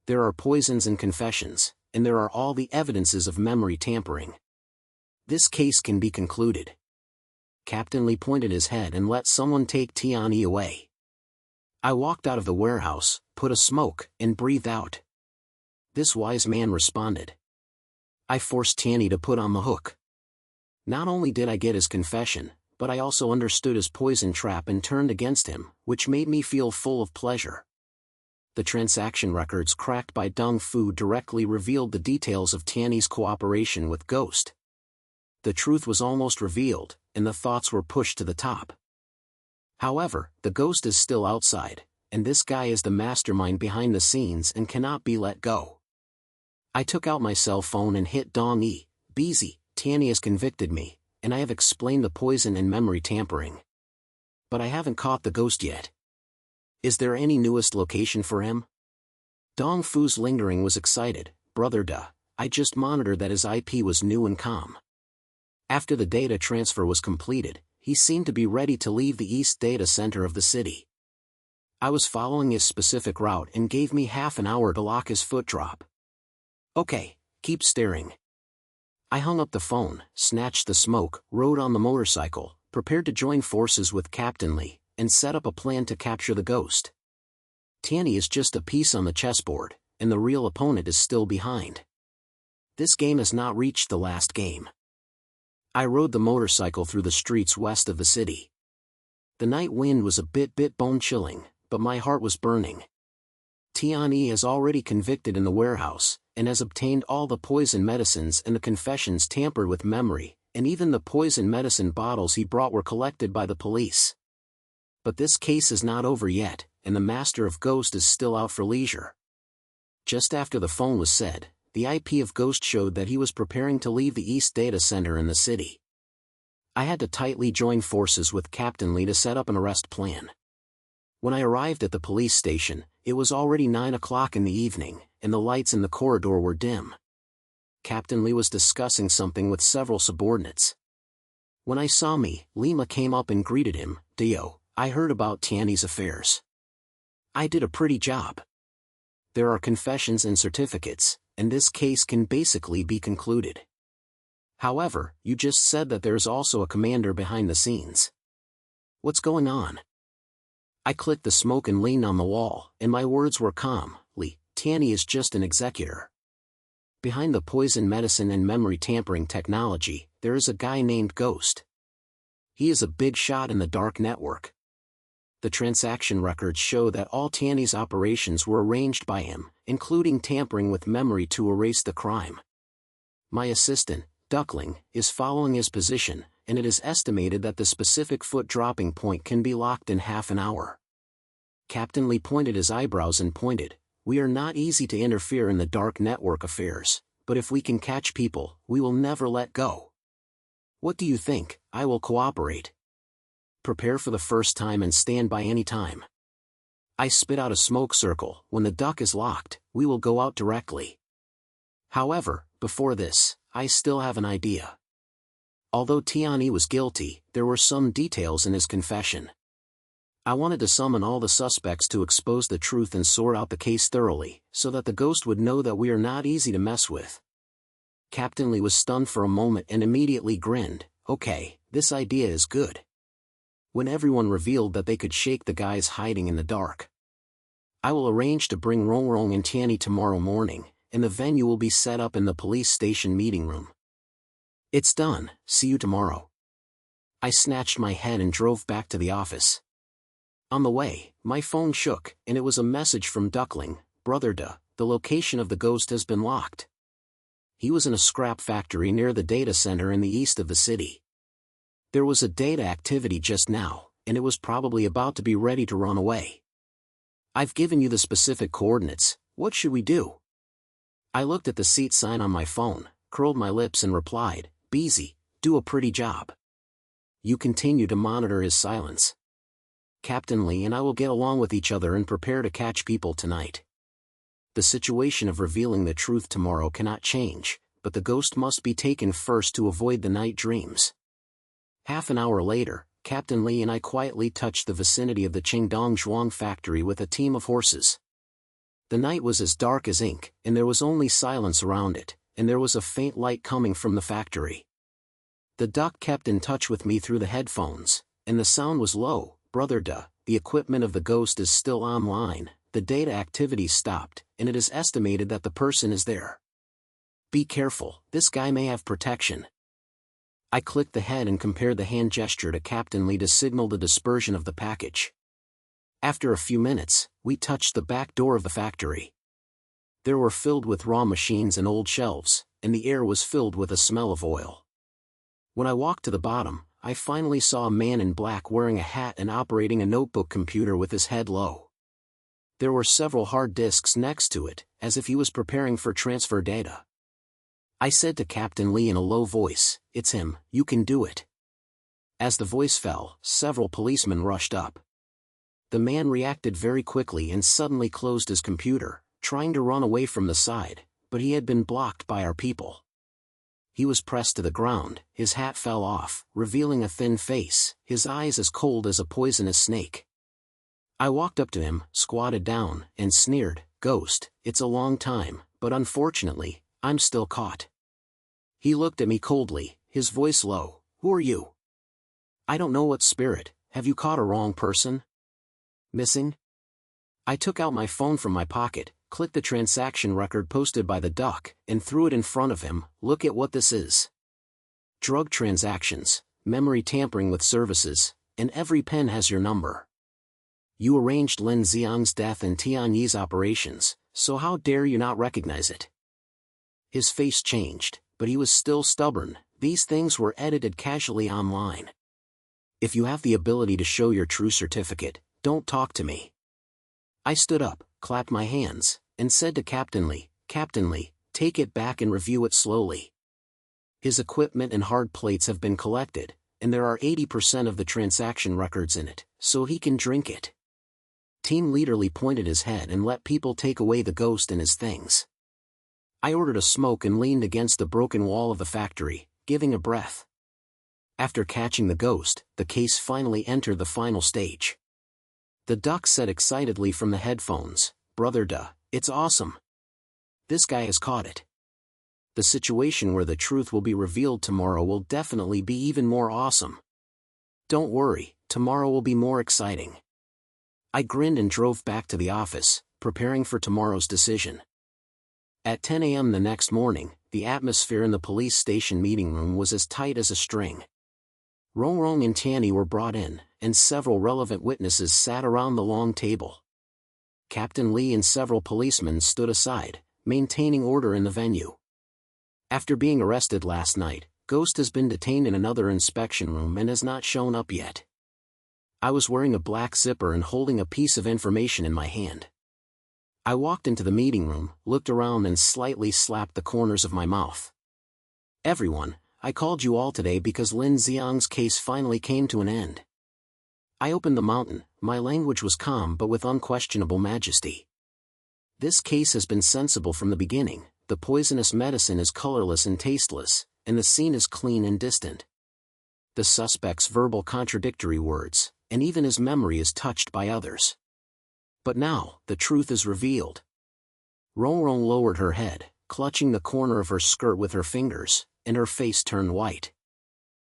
There are poisons and confessions, and there are all the evidences of memory tampering. This case can be concluded." Captain Li pointed his head and let someone take Tianyi away. I walked out of the warehouse, put a smoke, and breathed out. This wise man responded. I forced Tianyi to put on the hook. Not only did I get his confession, but I also understood his poison trap and turned against him, which made me feel full of pleasure. The transaction records cracked by Dong Fu directly revealed the details of Tianyi's cooperation with Ghost. The truth was almost revealed, and the thoughts were pushed to the top. However, the Ghost is still outside, and this guy is the mastermind behind the scenes and cannot be let go. I took out my cell phone and hit Dong E. Busy, Tianyi has convicted me, and I have explained the poison and memory tampering. But I haven't caught the Ghost yet. Is there any newest location for him? Dong Fu's lingering was excited. Brother duh, I just monitored that his IP was new and calm. After the data transfer was completed, he seemed to be ready to leave the east data center of the city. I was following his specific route and gave me half an hour to lock his foot drop. Okay, keep staring. I hung up the phone, snatched the smoke, rode on the motorcycle, prepared to join forces with Captain Lee, and set up a plan to capture the Ghost. Tianyi is just a piece on the chessboard, and the real opponent is still behind. This game has not reached the last game. I rode the motorcycle through the streets west of the city. The night wind was a bit bone-chilling, but my heart was burning. Tianyi is already convicted in the warehouse, and has obtained all the poison medicines and the confessions tampered with memory, and even the poison medicine bottles he brought were collected by the police. But this case is not over yet, and the master of Ghost is still out for leisure. Just after the phone was said, the IP of Ghost showed that he was preparing to leave the East Data Center in the city. I had to tightly join forces with Captain Lee to set up an arrest plan. When I arrived at the police station, it was already 9 o'clock in the evening, and the lights in the corridor were dim. Captain Lee was discussing something with several subordinates. When I saw me, Lima came up and greeted him. Deyou, I heard about Tianyi's affairs. I did a pretty job. There are confessions and certificates, and this case can basically be concluded. However, you just said that there is also a commander behind the scenes. What's going on? I clicked the smoke and leaned on the wall, and my words were calm. Lee, Tianyi is just an executor. Behind the poison medicine and memory tampering technology, there is a guy named Ghost. He is a big shot in the dark network. The transaction records show that all Tianyi's operations were arranged by him, including tampering with memory to erase the crime. My assistant, Duckling, is following his position, and it is estimated that the specific foot dropping point can be locked in half an hour. Captain Lee pointed his eyebrows and pointed, we are not easy to interfere in the dark network affairs, but if we can catch people, we will never let go. What do you think? I will cooperate. Prepare for the first time and stand by any time. I spit out a smoke circle. When the duck is locked, we will go out directly. However, before this, I still have an idea. Although Tianyi was guilty, there were some details in his confession. I wanted to summon all the suspects to expose the truth and sort out the case thoroughly, so that the Ghost would know that we are not easy to mess with. Captain Lee was stunned for a moment and immediately grinned. Okay, this idea is good. When everyone revealed that they could shake the guys hiding in the dark. I will arrange to bring Rongrong and Tianyi tomorrow morning, and the venue will be set up in the police station meeting room. It's done, see you tomorrow. I snatched my head and drove back to the office. On the way, my phone shook, and it was a message from Duckling. Brother duh, the location of the Ghost has been locked. He was in a scrap factory near the data center in the east of the city. There was a data activity just now, and it was probably about to be ready to run away. I've given you the specific coordinates, what should we do? I looked at the seat sign on my phone, curled my lips and replied, Busy, do a pretty job. You continue to monitor his silence. Captain Lee and I will get along with each other and prepare to catch people tonight. The situation of revealing the truth tomorrow cannot change, but the Ghost must be taken first to avoid the night dreams. Half an hour later, Captain Lee and I quietly touched the vicinity of the Qingdong Zhuang factory with a team of horses. The night was as dark as ink, and there was only silence around it, and there was a faint light coming from the factory. The duck kept in touch with me through the headphones, and the sound was low. Brother duh, the equipment of the Ghost is still online, the data activity stopped, and it is estimated that the person is there. Be careful, this guy may have protection. I clicked the head and compared the hand gesture to Captain Lee to signal the dispersion of the package. After a few minutes, we touched the back door of the factory. They were filled with raw machines and old shelves, and the air was filled with a smell of oil. When I walked to the bottom, I finally saw a man in black wearing a hat and operating a notebook computer with his head low. There were several hard disks next to it, as if he was preparing for transfer data. I said to Captain Lee in a low voice, "It's him, you can do it." As the voice fell, several policemen rushed up. The man reacted very quickly and suddenly closed his computer, trying to run away from the side, but he had been blocked by our people. He was pressed to the ground, his hat fell off, revealing a thin face, his eyes as cold as a poisonous snake. I walked up to him, squatted down, and sneered, "Ghost, it's a long time, but unfortunately, I'm still caught." He looked at me coldly, his voice low, "Who are you?" "I don't know what spirit, have you caught a wrong person?" "Missing?" I took out my phone from my pocket, clicked the transaction record posted by the duck, and threw it in front of him. "Look at what this is. Drug transactions, memory tampering with services, and every pen has your number. You arranged Lin Xiang's death and Tianyi's operations, so how dare you not recognize it?" His face changed, but he was still stubborn. "These things were edited casually online. If you have the ability to show your true certificate, don't talk to me." I stood up, clapped my hands, and said to Captain Lee, "Captain Lee, take it back and review it slowly. His equipment and hard plates have been collected, and there are 80% of the transaction records in it, so he can drink it." Team Leader Lee pointed his head and let people take away the ghost and his things. I ordered a smoke and leaned against the broken wall of the factory, giving a breath. After catching the ghost, the case finally entered the final stage. The duck said excitedly from the headphones, "Brother Duh, it's awesome. This guy has caught it. The situation where the truth will be revealed tomorrow will definitely be even more awesome. Don't worry, tomorrow will be more exciting." I grinned and drove back to the office, preparing for tomorrow's decision. At 10 a.m. the next morning, the atmosphere in the police station meeting room was as tight as a string. Rongrong and Tianyi were brought in, and several relevant witnesses sat around the long table. Captain Lee and several policemen stood aside, maintaining order in the venue. After being arrested last night, Ghost has been detained in another inspection room and has not shown up yet. I was wearing a black zipper and holding a piece of information in my hand. I walked into the meeting room, looked around and slightly slapped the corners of my mouth. "Everyone, I called you all today because Lin Xiang's case finally came to an end." I opened the mountain, my language was calm but with unquestionable majesty. "This case has been sensible from the beginning, the poisonous medicine is colorless and tasteless, and the scene is clean and distant. The suspect's verbal contradictory words, and even his memory is touched by others. But now, the truth is revealed." Rongrong lowered her head, clutching the corner of her skirt with her fingers, and her face turned white.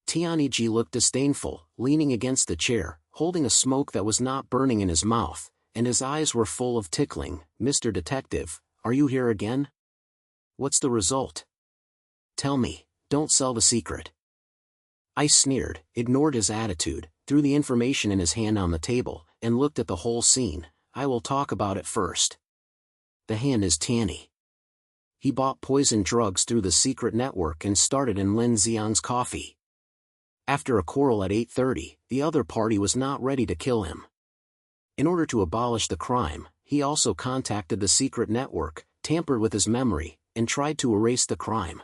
Tianyi looked disdainful, leaning against the chair, holding a smoke that was not burning in his mouth, and his eyes were full of tickling. "Mr. Detective, are you here again? What's the result? Tell me, don't sell the secret." I sneered, ignored his attitude, threw the information in his hand on the table, and looked at the whole scene. "I will talk about it first. The hand is Tianyi. He bought poison drugs through the secret network and started in Lin Xiang's coffee. After a quarrel at 8:30, the other party was not ready to kill him. In order to abolish the crime, he also contacted the secret network, tampered with his memory, and tried to erase the crime."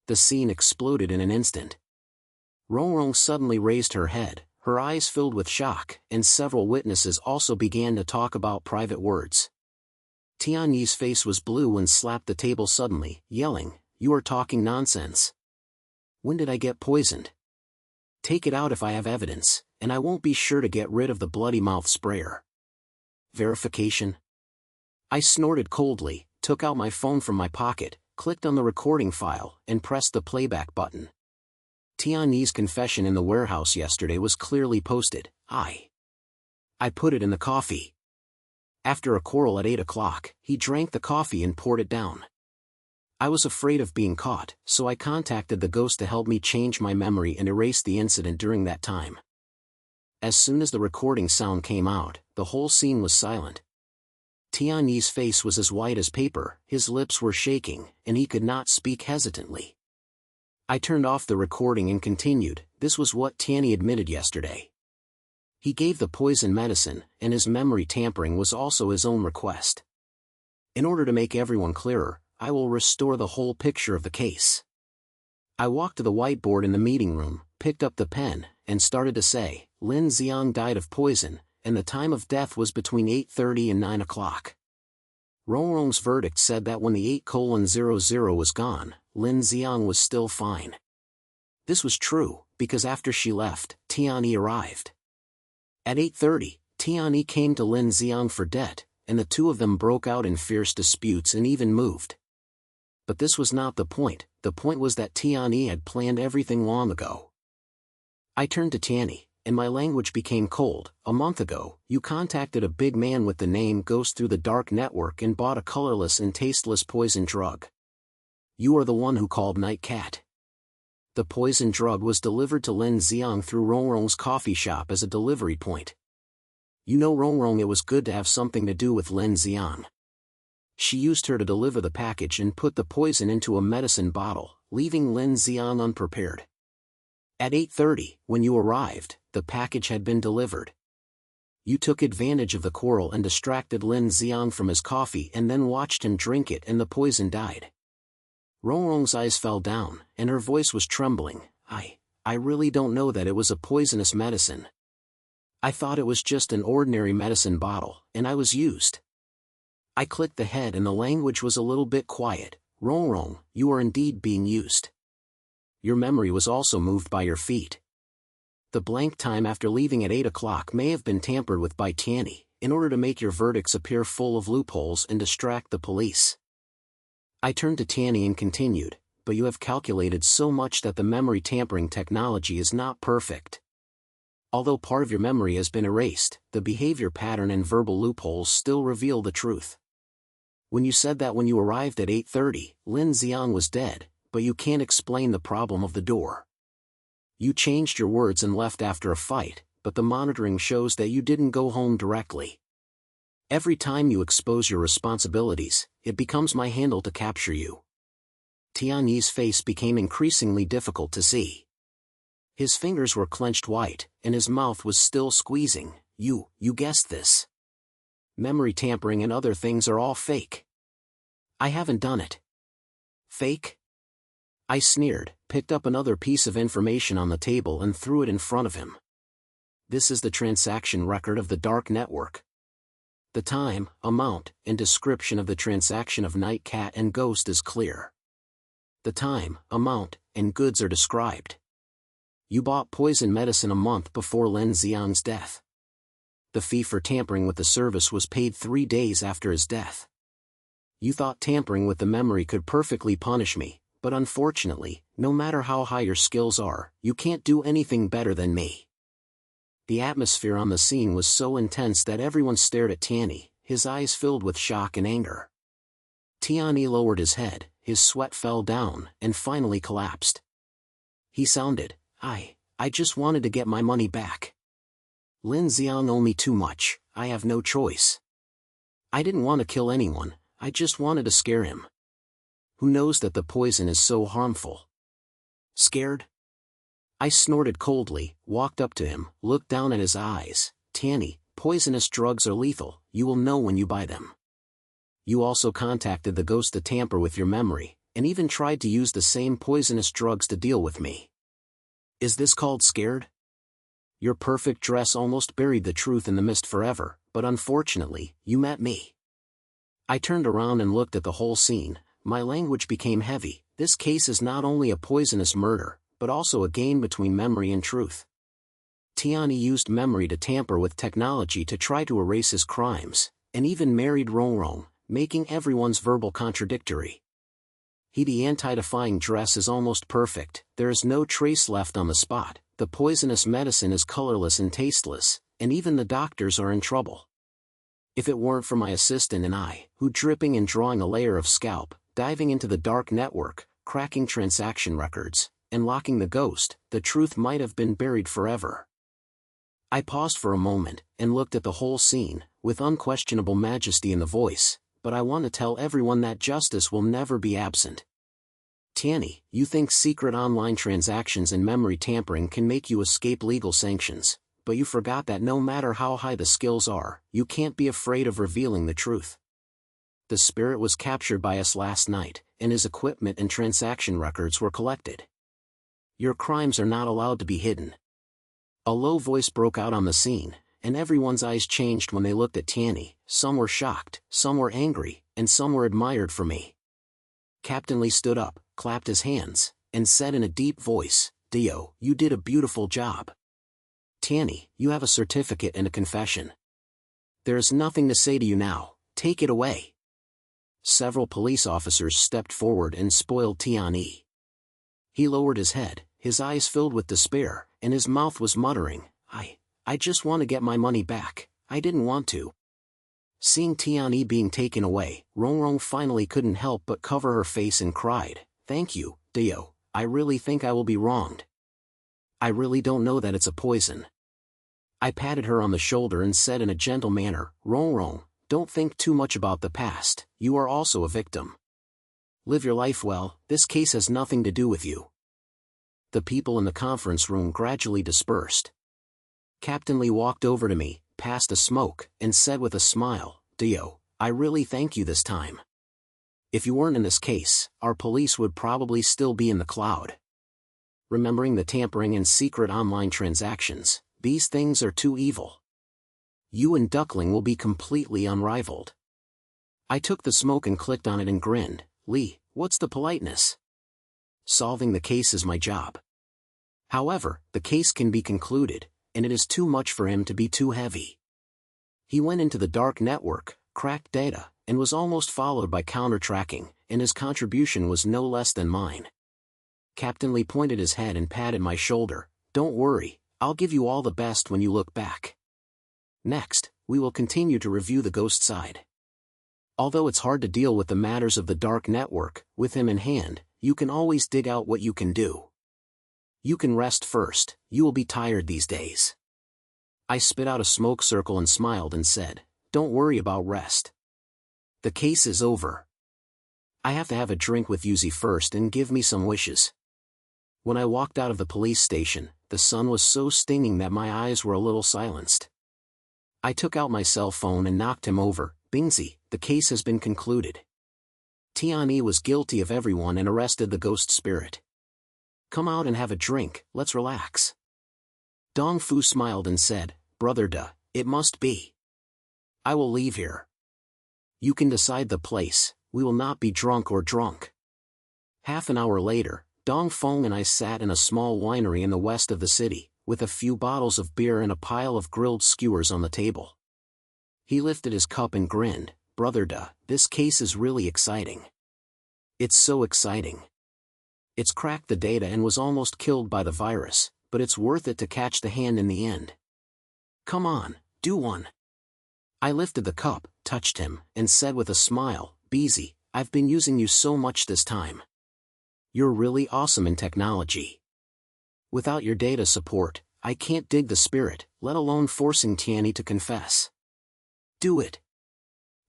The scene exploded in an instant. Rongrong suddenly raised her head, her eyes filled with shock, and several witnesses also began to talk about private words. Tianyi's face was blue and slapped the table suddenly, yelling, "You are talking nonsense. When did I get poisoned? Take it out if I have evidence, and I won't be sure to get rid of the bloody mouth sprayer." "Verification?" I snorted coldly, took out my phone from my pocket, clicked on the recording file, and pressed the playback button. Tianyi's confession in the warehouse yesterday was clearly posted. I put it in the coffee. After a quarrel at 8 o'clock, he drank the coffee and poured it down. I was afraid of being caught, so I contacted the ghost to help me change my memory and erase the incident during that time. As soon as the recording sound came out, the whole scene was silent. Tiany's face was as white as paper, his lips were shaking, and he could not speak hesitantly. I turned off the recording and continued. This was what Tiany admitted yesterday. He gave the poison medicine, and his memory tampering was also his own request. In order to make everyone clearer, I will restore the whole picture of the case. I walked to the whiteboard in the meeting room, picked up the pen, and started to say, Lin Xiang died of poison, and the time of death was between 8:30 and 9 o'clock. Rongrong's verdict said that when the 8:00 was gone, Lin Xiang was still fine. This was true, because after she left, Tiany arrived. At 8:30, Tiany came to Lin Xiang for debt, and the two of them broke out in fierce disputes and even moved. But this was not the point was that Tiany had planned everything long ago. I turned to Tiany, and my language became cold. A month ago, you contacted a big man with the name Ghost through the dark network and bought a colorless and tasteless poison drug. You are the one who called Night Cat. The poison drug was delivered to Lin Xiang through Rongrong's coffee shop as a delivery point. You know Rongrong, it was good to have something to do with Lin Xiang. She used her to deliver the package and put the poison into a medicine bottle, leaving Lin Xiang unprepared. At 8:30, when you arrived, the package had been delivered. You took advantage of the quarrel and distracted Lin Xiang from his coffee and then watched him drink it, and the poison died. Rongrong's eyes fell down, and her voice was trembling. I really don't know that it was a poisonous medicine. I thought it was just an ordinary medicine bottle, and I was used. I clicked the head and the language was a little bit quiet. Rongrong, you are indeed being used. Your memory was also moved by your feet. The blank time after leaving at 8 o'clock may have been tampered with by Tiany, in order to make your verdicts appear full of loopholes and distract the police. I turned to Tiany and continued, but you have calculated so much that the memory tampering technology is not perfect. Although part of your memory has been erased, the behavior pattern and verbal loopholes still reveal the truth. When you said that when you arrived at 8:30, Lin Xiang was dead, but you can't explain the problem of the door. You changed your words and left after a fight, but the monitoring shows that you didn't go home directly. Every time you expose your responsibilities, it becomes my handle to capture you. Tiany's face became increasingly difficult to see. His fingers were clenched white, and his mouth was still squeezing. You guessed this. Memory tampering and other things are all fake. I haven't done it. Fake? I sneered, picked up another piece of information on the table and threw it in front of him. This is the transaction record of the dark network. The time, amount, and description of the transaction of Night Cat and Ghost is clear. The time, amount, and goods are described. You bought poison medicine a month before Lin Xiang's death. The fee for tampering with the service was paid 3 days after his death. You thought tampering with the memory could perfectly punish me, but unfortunately, no matter how high your skills are, you can't do anything better than me. The atmosphere on the scene was so intense that everyone stared at Tiany, his eyes filled with shock and anger. Tiany lowered his head, his sweat fell down, and finally collapsed. He sounded, I just wanted to get my money back. Lin Xiang owed me too much, I have no choice. I didn't want to kill anyone, I just wanted to scare him. Who knows that the poison is so harmful? Scared? I snorted coldly, walked up to him, looked down at his eyes. Tiany, poisonous drugs are lethal, you will know when you buy them. You also contacted the ghost to tamper with your memory, and even tried to use the same poisonous drugs to deal with me. Is this called scared? Your perfect dress almost buried the truth in the mist forever, but unfortunately, you met me. I turned around and looked at the whole scene. My language became heavy. This case is not only a poisonous murder, but also a game between memory and truth. Tiany used memory to tamper with technology to try to erase his crimes, and even married Rongrong, making everyone's verbal contradictory. The anti-defying dress is almost perfect, there is no trace left on the spot, the poisonous medicine is colorless and tasteless, and even the doctors are in trouble. If it weren't for my assistant and I, who dripping and drawing a layer of scalp, diving into the dark network, cracking transaction records, and locking the ghost, the truth might have been buried forever. I paused for a moment, and looked at the whole scene, with unquestionable majesty in the voice, but I want to tell everyone that justice will never be absent. Tianni, you think secret online transactions and memory tampering can make you escape legal sanctions, but you forgot that no matter how high the skills are, you can't be afraid of revealing the truth. The spirit was captured by us last night, and his equipment and transaction records were collected. Your crimes are not allowed to be hidden. A low voice broke out on the scene, and everyone's eyes changed when they looked at Tianni. Some were shocked, some were angry, and some were admired for me. Captain Lee stood up, clapped his hands, and said in a deep voice, "Deyou, you did a beautiful job. Tianni, you have a certificate and a confession. There is nothing to say to you now, take it away." Several police officers stepped forward and spoiled Tianni. He lowered his head, his eyes filled with despair, and his mouth was muttering, I just want to get my money back, I didn't want to." Seeing Tianni being taken away, Rongrong finally couldn't help but cover her face and cried, "Thank you, Deyou, I really think I will be wronged. I really don't know that it's a poison." I patted her on the shoulder and said in a gentle manner, "Rongrong, don't think too much about the past, you are also a victim. Live your life well, this case has nothing to do with you." The people in the conference room gradually dispersed. Captain Lee walked over to me, passed a smoke, and said with a smile, "Deyou, I really thank you this time. If you weren't in this case, our police would probably still be in the cloud. Remembering the tampering and secret online transactions, these things are too evil. You and Duckling will be completely unrivaled." I took the smoke and clicked on it and grinned. "Lee, what's the politeness? Solving the case is my job. However, the case can be concluded, and it is too much for him to be too heavy." He went into the dark network, cracked data, and was almost followed by counter-tracking, and his contribution was no less than mine. Captain Lee pointed his head and patted my shoulder. "Don't worry, I'll give you all the best when you look back. Next, we will continue to review the ghost side. Although it's hard to deal with the matters of the dark network, with him in hand, you can always dig out what you can do. You can rest first, you will be tired these days." I spit out a smoke circle and smiled and said, "Don't worry about rest. The case is over. I have to have a drink with Yuzi first and give me some wishes." When I walked out of the police station, the sun was so stinging that my eyes were a little silenced. I took out my cell phone and knocked him over. "Bingzi, the case has been concluded. Tianni was guilty of everyone and arrested the ghost spirit. Come out and have a drink, let's relax." Dong Fu smiled and said, "Brother Da, it must be. I will leave here. You can decide the place, we will not be drunk or drunk." Half an hour later, Dong Feng and I sat in a small winery in the west of the city, with a few bottles of beer and a pile of grilled skewers on the table. He lifted his cup and grinned, "Brother Da, this case is really exciting. It's so exciting. It's cracked the data and was almost killed by the virus, but it's worth it to catch the hand in the end. Come on, do one." I lifted the cup, touched him, and said with a smile, "Beezy, I've been using you so much this time. You're really awesome in technology. Without your data support, I can't dig the spirit, let alone forcing Tianni to confess. Do it."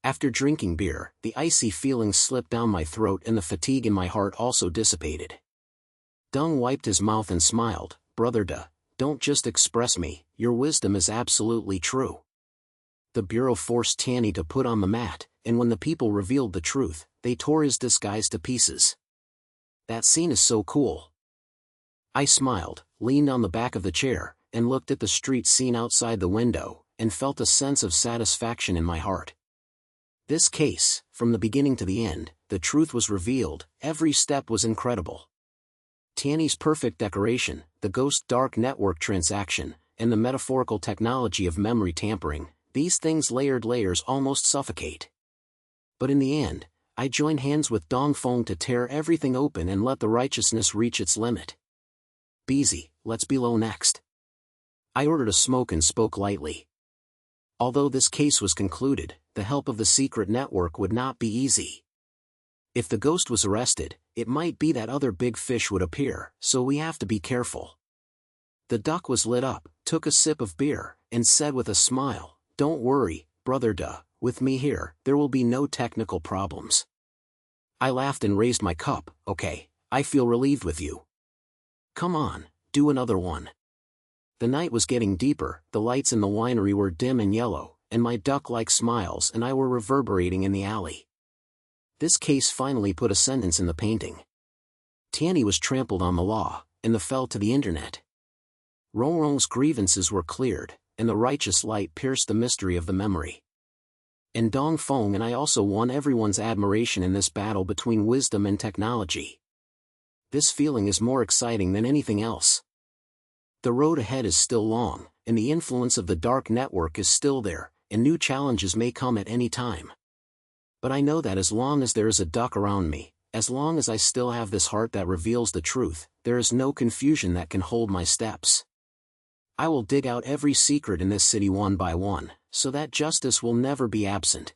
After drinking beer, the icy feeling slipped down my throat and the fatigue in my heart also dissipated. Deng wiped his mouth and smiled, "Brother Da, don't just express me, your wisdom is absolutely true." The bureau forced Tianni to put on the mat, and when the people revealed the truth, they tore his disguise to pieces. That scene is so cool. I smiled, leaned on the back of the chair, and looked at the street scene outside the window, and felt a sense of satisfaction in my heart. This case, from the beginning to the end, the truth was revealed, every step was incredible. Tianni's perfect decoration, the ghost dark network transaction, and the metaphorical technology of memory tampering, these things layered layers almost suffocate. But in the end, I joined hands with Dong Feng to tear everything open and let the righteousness reach its limit. "Beezy, let's be low next." I ordered a smoke and spoke lightly. Although this case was concluded, the help of the secret network would not be easy. If the ghost was arrested, it might be that other big fish would appear, so we have to be careful. The duck was lit up, took a sip of beer, and said with a smile, "Don't worry, brother duh, with me here, there will be no technical problems." I laughed and raised my cup. "Okay, I feel relieved with you. Come on, do another one." The night was getting deeper, the lights in the winery were dim and yellow, and my duck-like smiles and I were reverberating in the alley. This case finally put a sentence in the painting. Tierney was trampled on the law, and the fell to the internet. Ronron's grievances were cleared, and the righteous light pierced the mystery of the memory. And Dong Feng and I also won everyone's admiration in this battle between wisdom and technology. This feeling is more exciting than anything else. The road ahead is still long, and the influence of the dark network is still there, and new challenges may come at any time. But I know that as long as there is a duck around me, as long as I still have this heart that reveals the truth, there is no confusion that can hold my steps. I will dig out every secret in this city one by one, so that justice will never be absent.